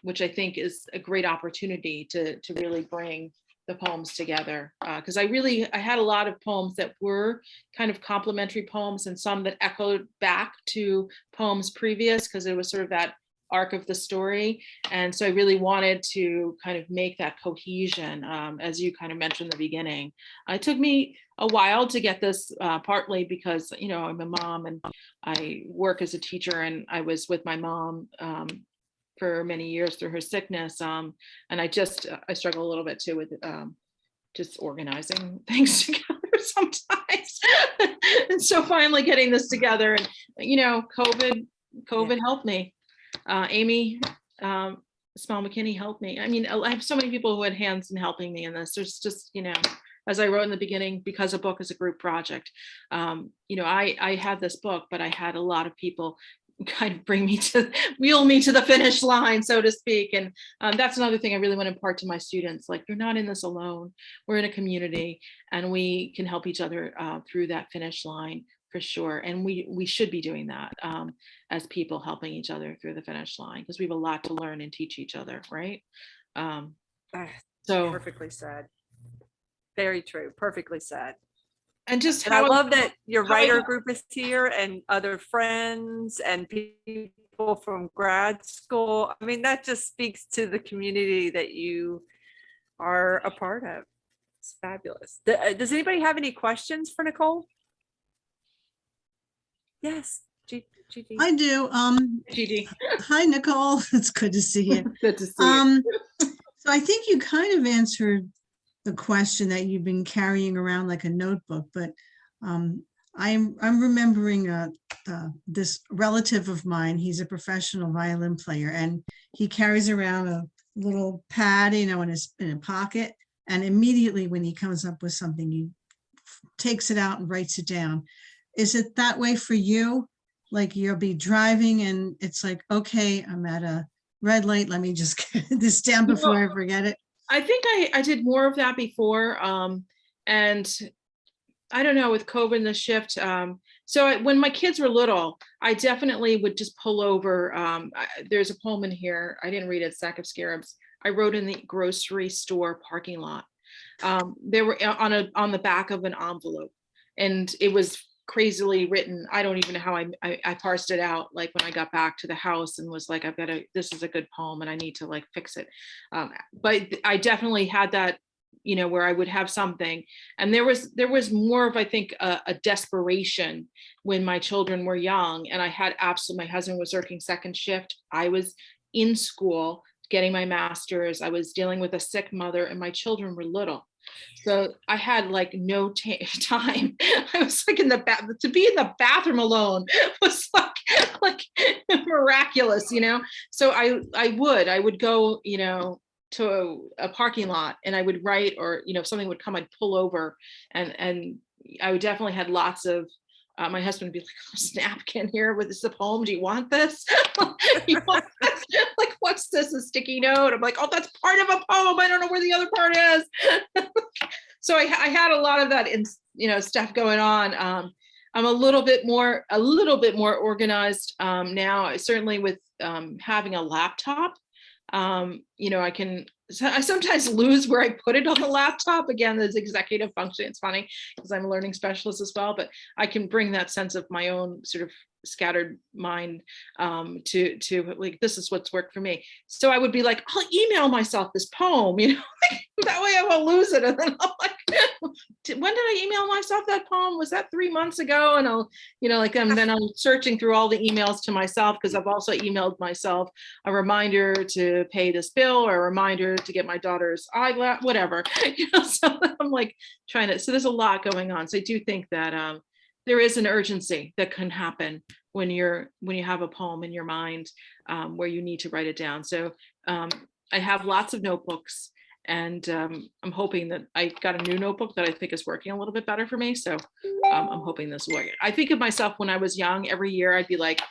which I think is a great opportunity to really bring the poems together, because I had a lot of poems that were kind of complementary poems, and some that echoed back to poems previous, because it was sort of that arc of the story. And so I really wanted to kind of make that cohesion, as you kind of mentioned in the beginning. It took me a while to get this, partly because, I'm a mom and I work as a teacher, and I was with my mom for many years through her sickness. And I struggle a little bit too with just organizing things together sometimes. And so finally getting this together, and, COVID helped me. Amy Small McKinney helped me. I mean, I have so many people who had hands in helping me in this. There's just, as I wrote in the beginning, because a book is a group project, I had this book, but I had a lot of people kind of wheel me to the finish line, so to speak. And that's another thing I really want to impart to my students. Like, you're not in this alone. We're in a community, and we can help each other through that finish line, for sure. And we should be doing that as people, helping each other through the finish line, because we have a lot to learn and teach each other, right? So Perfectly said. Very true. Perfectly said. And just and I love that your writer group is here, and other friends and people from grad school. I mean, that just speaks to the community that you are a part of. It's fabulous. Does anybody have any questions for Nicole? Yes, GG. I do. GG. Hi, Nicole. It's good to see you. Good to see you. So I think you kind of answered the question that you've been carrying around like a notebook, but I'm remembering this relative of mine. He's a professional violin player, and he carries around a little pad, in a pocket, and immediately when he comes up with something, he takes it out and writes it down. Is it that way for you? Like, you'll be driving and it's like, okay, I'm at a red light, let me just get this down before I forget it. I think I did more of that before. And I don't know, with COVID and the shift. So when my kids were little, I definitely would just pull over. There's a poem in here. I didn't read it, Sack of Scarabs. I wrote in the grocery store parking lot. They were on the back of an envelope, and it was crazily written. I don't even know how I parsed it out, like when I got back to the house and was like, this is a good poem and I need to like fix it. But I definitely had that, where I would have something. And there was more of, I think, a desperation when my children were young, and I had my husband was working second shift. I was in school getting my master's. I was dealing with a sick mother and my children were little. So I had like no time. I was like to be in the bathroom alone was like miraculous, So I would go, to a parking lot and I would write, or, if something would come, I'd pull over, and I would definitely had lots of, my husband would be like, oh, napkin here with this poem. Do you want this? You want this? Like, what's this? A sticky note? I'm like, oh, that's part of a poem. I don't know where the other part is. So I had a lot of that, stuff going on. I'm a little bit more organized now. Certainly with having a laptop. I sometimes lose where I put it on the laptop. Again, there's executive function. It's funny because I'm a learning specialist as well, but I can bring that sense of my own sort of scattered mind to like, this is what's worked for me. So I would be like, I'll email myself this poem, that way I won't lose it. And then I'm like, when did I email myself that poem? Was that 3 months ago? And I'll, then I'm searching through all the emails to myself, because I've also emailed myself a reminder to pay this bill, or a reminder to get my daughter's eyeglass, whatever, so I'm like so there's a lot going on. So I do think that there is an urgency that can happen when you have a poem in your mind, where you need to write it down. So I have lots of notebooks, and I'm hoping that I got a new notebook that I think is working a little bit better for me. So I'm hoping this will work. I think of myself when I was young, every year I'd be like,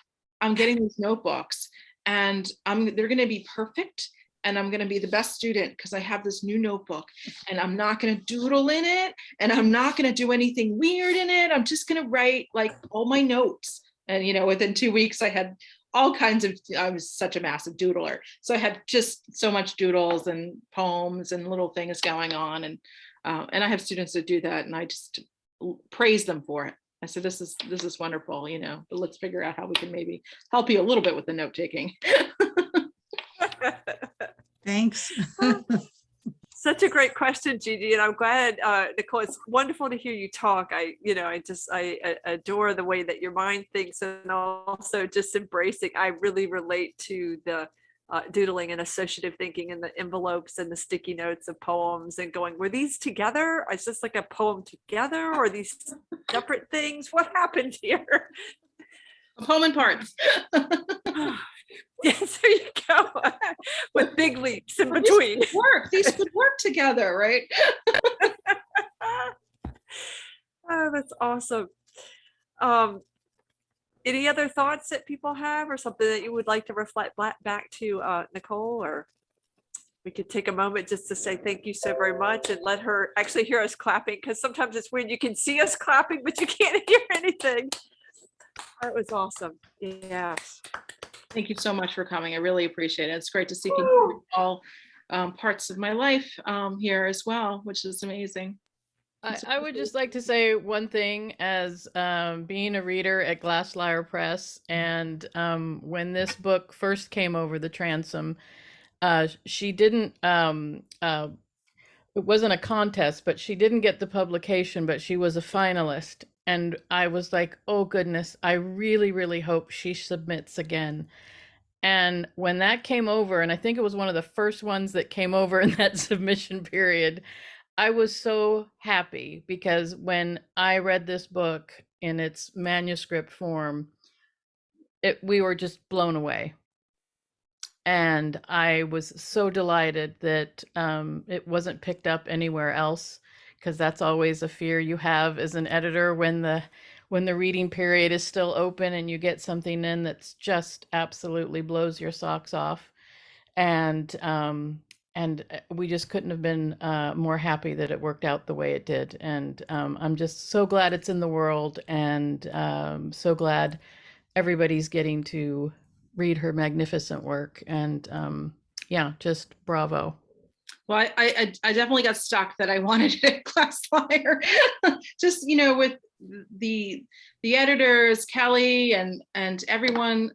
I'm getting these notebooks and they're going to be perfect. And I'm going to be the best student because I have this new notebook, and I'm not going to doodle in it, and I'm not going to do anything weird in it. I'm just going to write like all my notes. And, within 2 weeks, I had all kinds of, I was such a massive doodler. So I had just so much doodles and poems and little things going on. And I have students that do that, and I just praise them for it. I said, this is wonderful, but let's figure out how we can maybe help you a little bit with the note taking. Thanks. Such a great question, Gigi, and I'm glad, Nicole. It's wonderful to hear you talk. I adore the way that your mind thinks, and also just embracing. I really relate to the doodling and associative thinking, and the envelopes and the sticky notes of poems, and going, were these together? Is this like a poem together, or are these separate things? What happened here? A poem in parts. Yes, there you go. With big leaps in between. These could work together, right? Oh, that's awesome. Any other thoughts that people have, or something that you would like to reflect back to Nicole? Or we could take a moment just to say thank you so very much, and let her actually hear us clapping, because sometimes it's weird. You can see us clapping, but you can't hear anything. That was awesome. Yes. Thank you so much for coming. I really appreciate it. It's great to see people from all parts of my life here as well, which is amazing. I would just like to say one thing, as being a reader at Glasslyre Press, and when this book first came over the transom, she didn't, it wasn't a contest, but she didn't get the publication, but she was a finalist. And I was like, oh goodness, I really, really hope she submits again. And when that came over, and I think it was one of the first ones that came over in that submission period, I was so happy, because when I read this book in its manuscript form, we were just blown away. And I was so delighted that it wasn't picked up anywhere else, because that's always a fear you have as an editor when the reading period is still open and you get something in that's just absolutely blows your socks off. And we just couldn't have been more happy that it worked out the way it did. And I'm just so glad it's in the world, and so glad everybody's getting to read her magnificent work. And yeah, just bravo. Well, I definitely got stuck that I wanted it at Glasslyre. Just, with the editors, Kelly and everyone,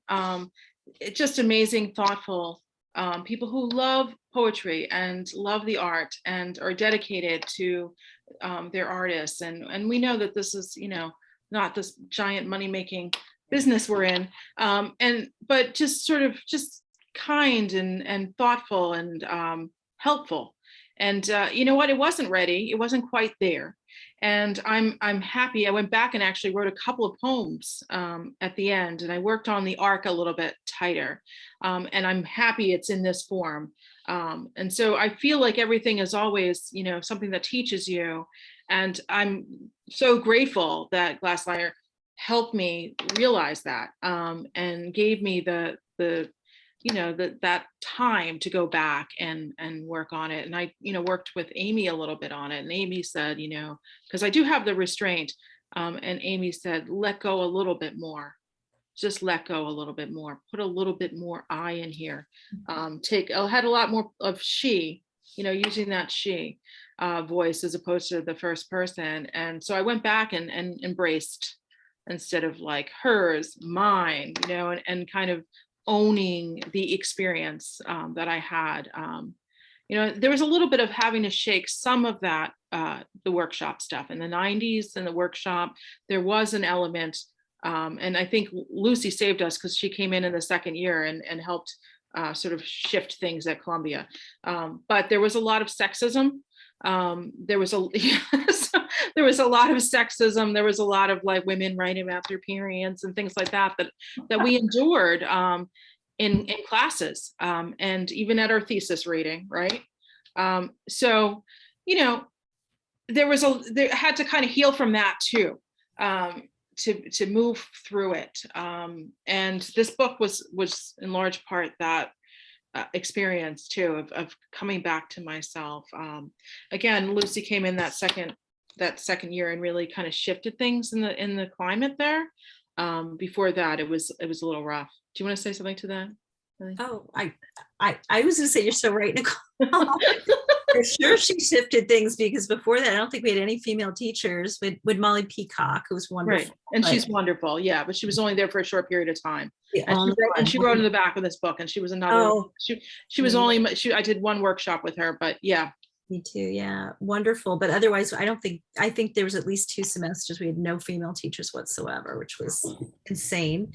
it's just amazing, thoughtful people who love poetry and love the art and are dedicated to their artists. And we know that this is, not this giant money-making business we're in, but just sort of just kind and thoughtful and helpful. And you know what? It wasn't ready. It wasn't quite there. And I'm happy. I went back and actually wrote a couple of poems at the end, and I worked on the arc a little bit tighter. And I'm happy it's in this form. And so I feel like everything is always, something that teaches you. And I'm so grateful that Glassfire helped me realize that, and gave me that time to go back and work on it. And I, worked with Amy a little bit on it. And Amy said, because I do have the restraint, and Amy said, let go a little bit more. Just let go a little bit more. Put a little bit more I in here. I had a lot more of she, using that she voice as opposed to the first person. And so I went back and embraced, instead of like hers, mine, and kind of owning the experience that I had. There was a little bit of having to shake some of that, the workshop stuff in the 90s. In the workshop, there was an element, and I think Lucy saved us because she came in the second year and helped sort of shift things at Columbia. But there was a lot of sexism. There was a lot of sexism. There was a lot of like women writing about their periods and things like that we endured in classes, and even at our thesis reading, right? So there had to kind of heal from that too, to move through it. And this book was in large part that experience too, of coming back to myself. Again, Lucy came in that second year and really kind of shifted things in the climate there. Before that, it was a little rough. Do you want to say something to that? Oh, I was gonna say, you're so right, Nicole. For sure she shifted things, because before that I don't think we had any female teachers with Molly Peacock, who's wonderful. Right. And she's wonderful, yeah, but she was only there for a short period of time. The And only she one. wrote in the back of this book, and she was another, Oh. she was only, I did one workshop with her, but yeah. Me too, yeah, wonderful. But otherwise, I think there was at least 2 semesters we had no female teachers whatsoever, which was insane.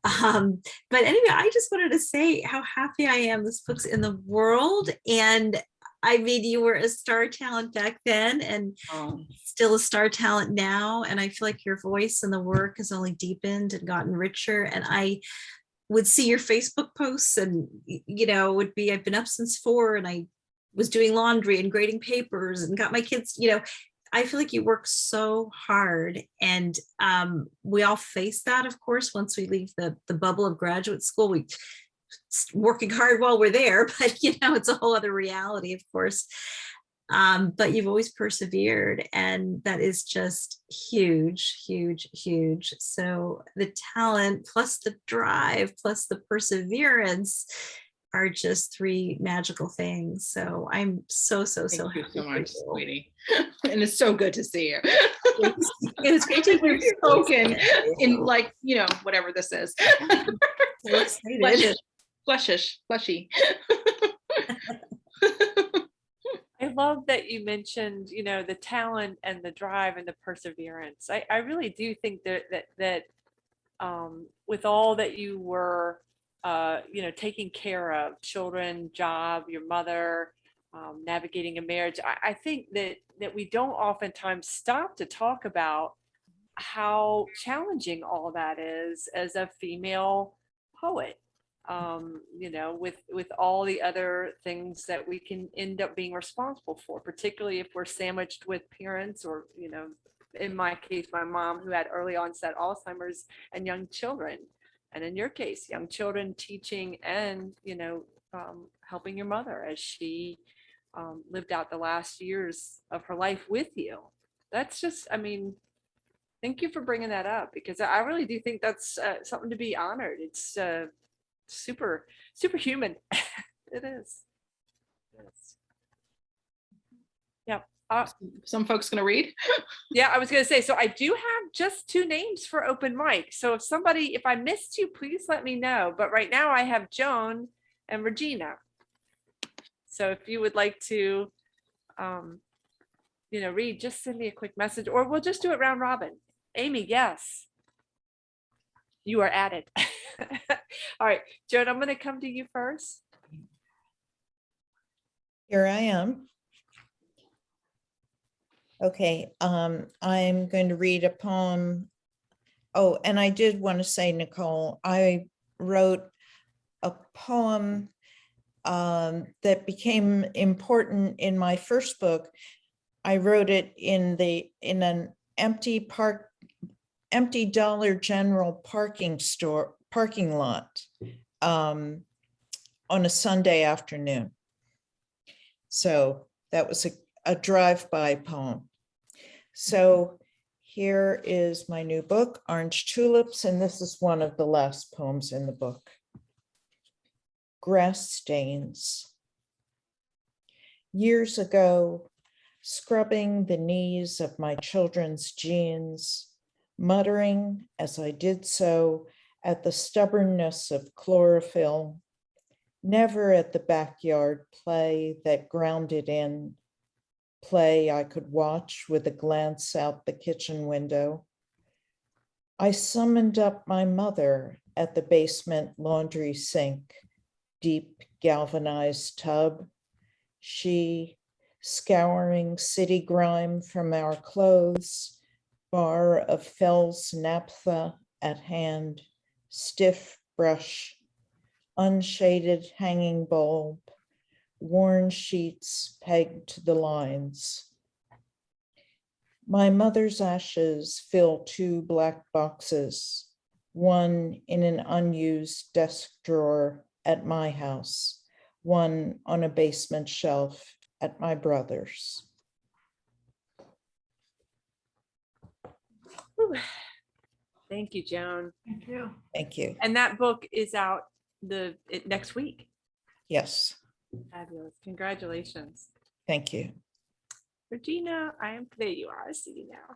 But anyway, I just wanted to say how happy I am this book's in the world. And I mean, you were a star talent back then and still a star talent now. And I feel like your voice and the work has only deepened and gotten richer. And I would see your Facebook posts and, would be, I've been up since 4 and I was doing laundry and grading papers and got my kids, I feel like you work so hard, and we all face that, of course, once we leave the bubble of graduate school. We working hard while we're there, but it's a whole other reality, of course. But you've always persevered, and that is just huge, huge, huge. So the talent plus the drive plus the perseverance are just 3 magical things. So I'm so Thank you happy so for much, you. sweetie. And it's so good to see you. It was great to hear you spoken in like, whatever this is. So excited. Fleshy. I love that you mentioned, the talent and the drive and the perseverance. I really do think that with all that you were, taking care of, children, job, your mother, navigating a marriage, I think that we don't oftentimes stop to talk about how challenging all that is as a female poet. With all the other things that we can end up being responsible for, particularly if we're sandwiched with parents or, in my case, my mom, who had early onset Alzheimer's, and young children. And in your case, young children, teaching and, helping your mother as she lived out the last years of her life with you. That's just, thank you for bringing that up, because I really do think that's something to be honored. It's superhuman. It is. Yeah. Some folks gonna read. Yeah, I was gonna say, so I do have just 2 names for open mic. So if I missed you, please let me know. But right now I have Joan and Regina. So if you would like to, read, just send me a quick message, or we'll just do it round robin. Amy, yes. You are added. All right, Joan, I'm gonna come to you first. Here I am. Okay, I'm going to read a poem. Oh, and I did want to say, Nicole, I wrote a poem that became important in my first book. I wrote it in an empty Dollar General parking lot on a Sunday afternoon. So that was a drive-by poem. So here is my new book, Orange Tulips, and this is one of the last poems in the book. Grass stains. Years ago, scrubbing the knees of my children's jeans, muttering as I did so at the stubbornness of chlorophyll, never at the backyard play that grounded in, play I could watch with a glance out the kitchen window. I summoned up my mother at the basement laundry sink, deep galvanized tub. She, scouring city grime from our clothes, bar of Fell's naphtha at hand, stiff brush, unshaded hanging bulb, worn sheets pegged to the lines. My mother's ashes fill 2 black boxes, one in an unused desk drawer at my house, one on a basement shelf at my brother's. Whew. Thank you, Joan. Thank you. Thank you. And that book is out next week. Yes, Fabulous. Congratulations. thank you. Regina, there you are. I see you now.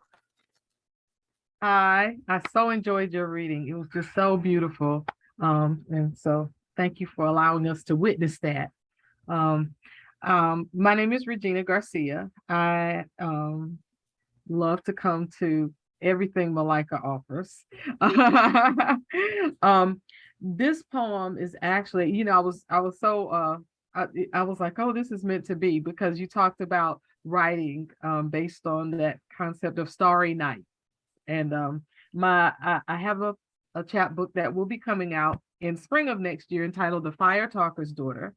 I so enjoyed your reading. It was just so beautiful. And so thank you for allowing us to witness that. My name is Regina Garcia. I love to come to everything Malika offers. This poem is actually, I was so I was like, oh, this is meant to be, because you talked about writing based on that concept of starry night. And I have a chapbook that will be coming out in spring of next year entitled The Fire Talker's Daughter,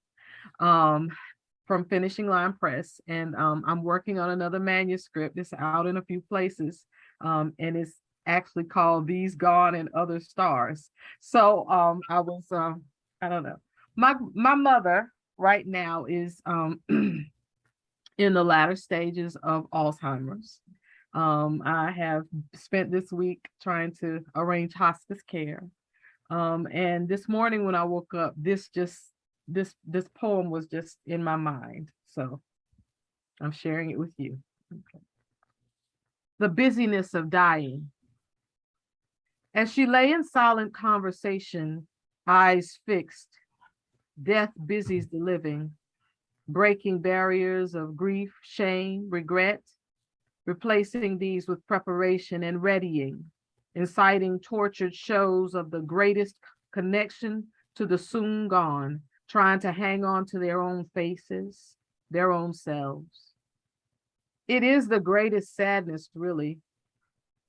from Finishing Line Press. And I'm working on another manuscript. It's out in a few places, and it's actually called These Gone and Other Stars. So I was, I don't know. My mother right now is in the latter stages of Alzheimer's. I have spent this week trying to arrange hospice care. And this morning when I woke up, this poem was just in my mind. So I'm sharing it with you. Okay. The busyness of dying. As she lay in silent conversation, eyes fixed, death busies the living, breaking barriers of grief, shame, regret, replacing these with preparation and readying, inciting tortured shows of the greatest connection to the soon gone, trying to hang on to their own faces, their own selves. It is the greatest sadness, really,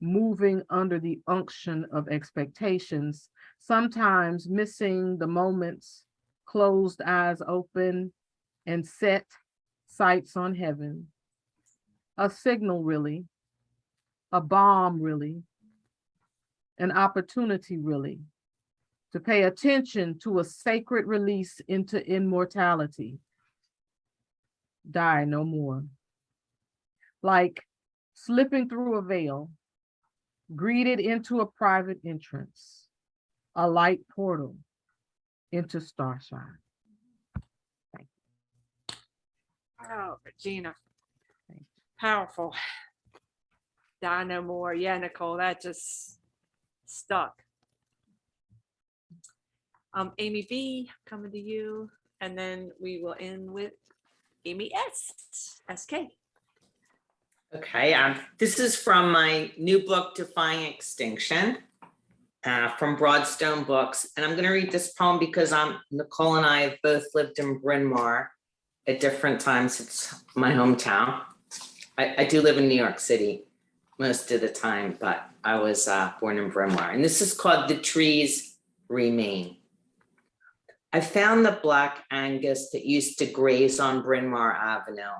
moving under the unction of expectations, sometimes missing the moments, closed eyes open and set sights on heaven. A signal, really, a bomb, really, an opportunity, really, to pay attention to a sacred release into immortality. Die no more. Like slipping through a veil, greeted into a private entrance, a light portal into starshine. Wow, Regina. Powerful. Die no more. Yeah, Nicole, that just stuck. Amy B, coming to you, and then we will end with Amy S. SK. Okay, this is from my new book, Defying Extinction, from Broadstone Books. And I'm going to read this poem because Nicole and I have both lived in Bryn Mawr at different times. It's my hometown. I do live in New York City most of the time, but I was born in Bryn Mawr. And this is called The Trees Remain. I found the black Angus that used to graze on Bryn Mawr Avenue.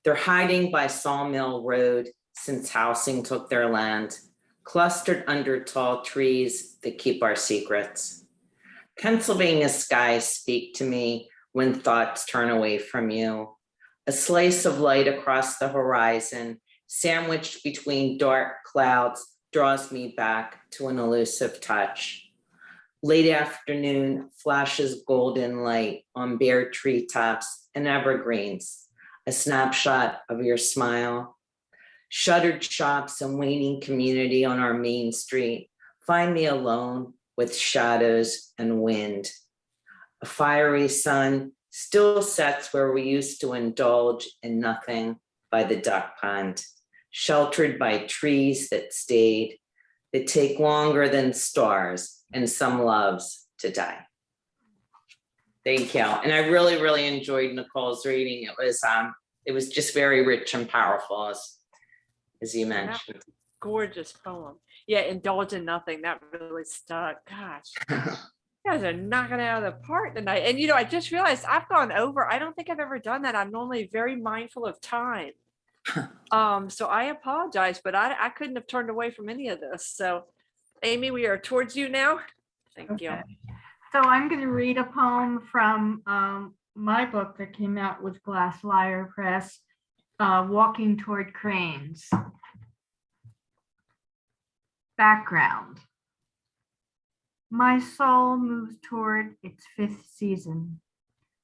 They're hiding by Sawmill Road since housing took their land, clustered under tall trees that keep our secrets. Pennsylvania skies speak to me when thoughts turn away from you. A slice of light across the horizon, sandwiched between dark clouds, draws me back to an elusive touch. Late afternoon flashes golden light on bare treetops and evergreens, a snapshot of your smile. Shuttered shops and waning community on our main street find me alone with shadows and wind. A fiery sun still sets where we used to indulge in nothing by the duck pond, sheltered by trees that stayed, that take longer than stars and some loves to die. Thank you. And I really, really enjoyed Nicole's reading. It was just very rich and powerful, as you mentioned. Gorgeous poem. Yeah, indulge in nothing. That really stuck. Gosh. You guys are knocking it out of the park tonight. And I just realized I've gone over. I don't think I've ever done that. I'm normally very mindful of time. So I apologize, but I couldn't have turned away from any of this. So Amy, we are towards you now. Thank you. Okay. So I'm going to read a poem from my book that came out with Glass Lyre Press, Walking Toward Cranes. Background. My soul moves toward its 5th season.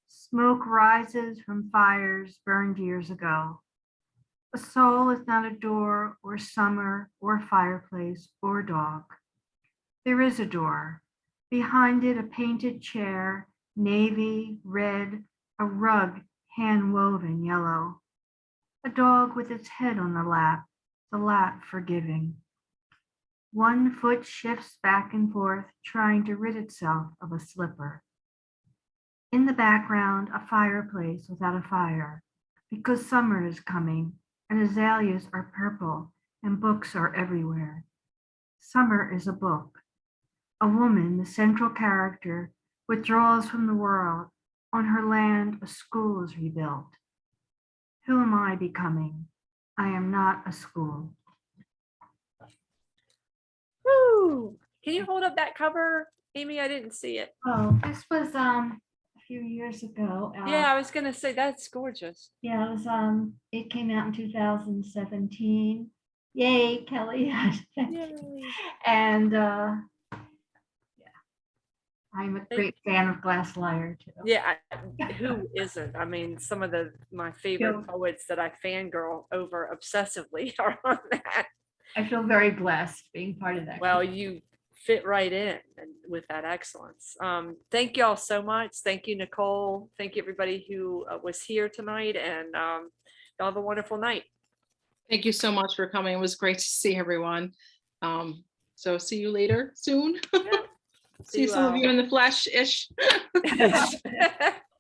Smoke rises from fires burned years ago. A soul is not a door or summer or fireplace or dog. There is a door. Behind it, a painted chair, navy, red, a rug hand-woven yellow. A dog with its head on the lap forgiving. One foot shifts back and forth, trying to rid itself of a slipper. In the background, a fireplace without a fire, because summer is coming and azaleas are purple and books are everywhere. Summer is a book. A woman, the central character, withdraws from the world. On her land, a school is rebuilt. Who am I becoming? I am not a school. Woo! Can you hold up that cover, Amy? I didn't see it. Oh, this was a few years ago. Yeah, I was gonna say that's gorgeous. Yeah, it was it came out in 2017. Yay, Kelly. Yay. And yeah, I'm a great fan of Glass Lyre too. Yeah, who isn't? I mean, some of my favorite poets that I fangirl over obsessively are on that. I feel very blessed being part of that. Well, you fit right in and with that excellence. Thank you all so much. Thank you, Nicole. Thank you, everybody who was here tonight, and y'all have a wonderful night. Thank you so much for coming. It was great to see everyone. So see you later soon. Yeah. See some of you in the flesh-ish.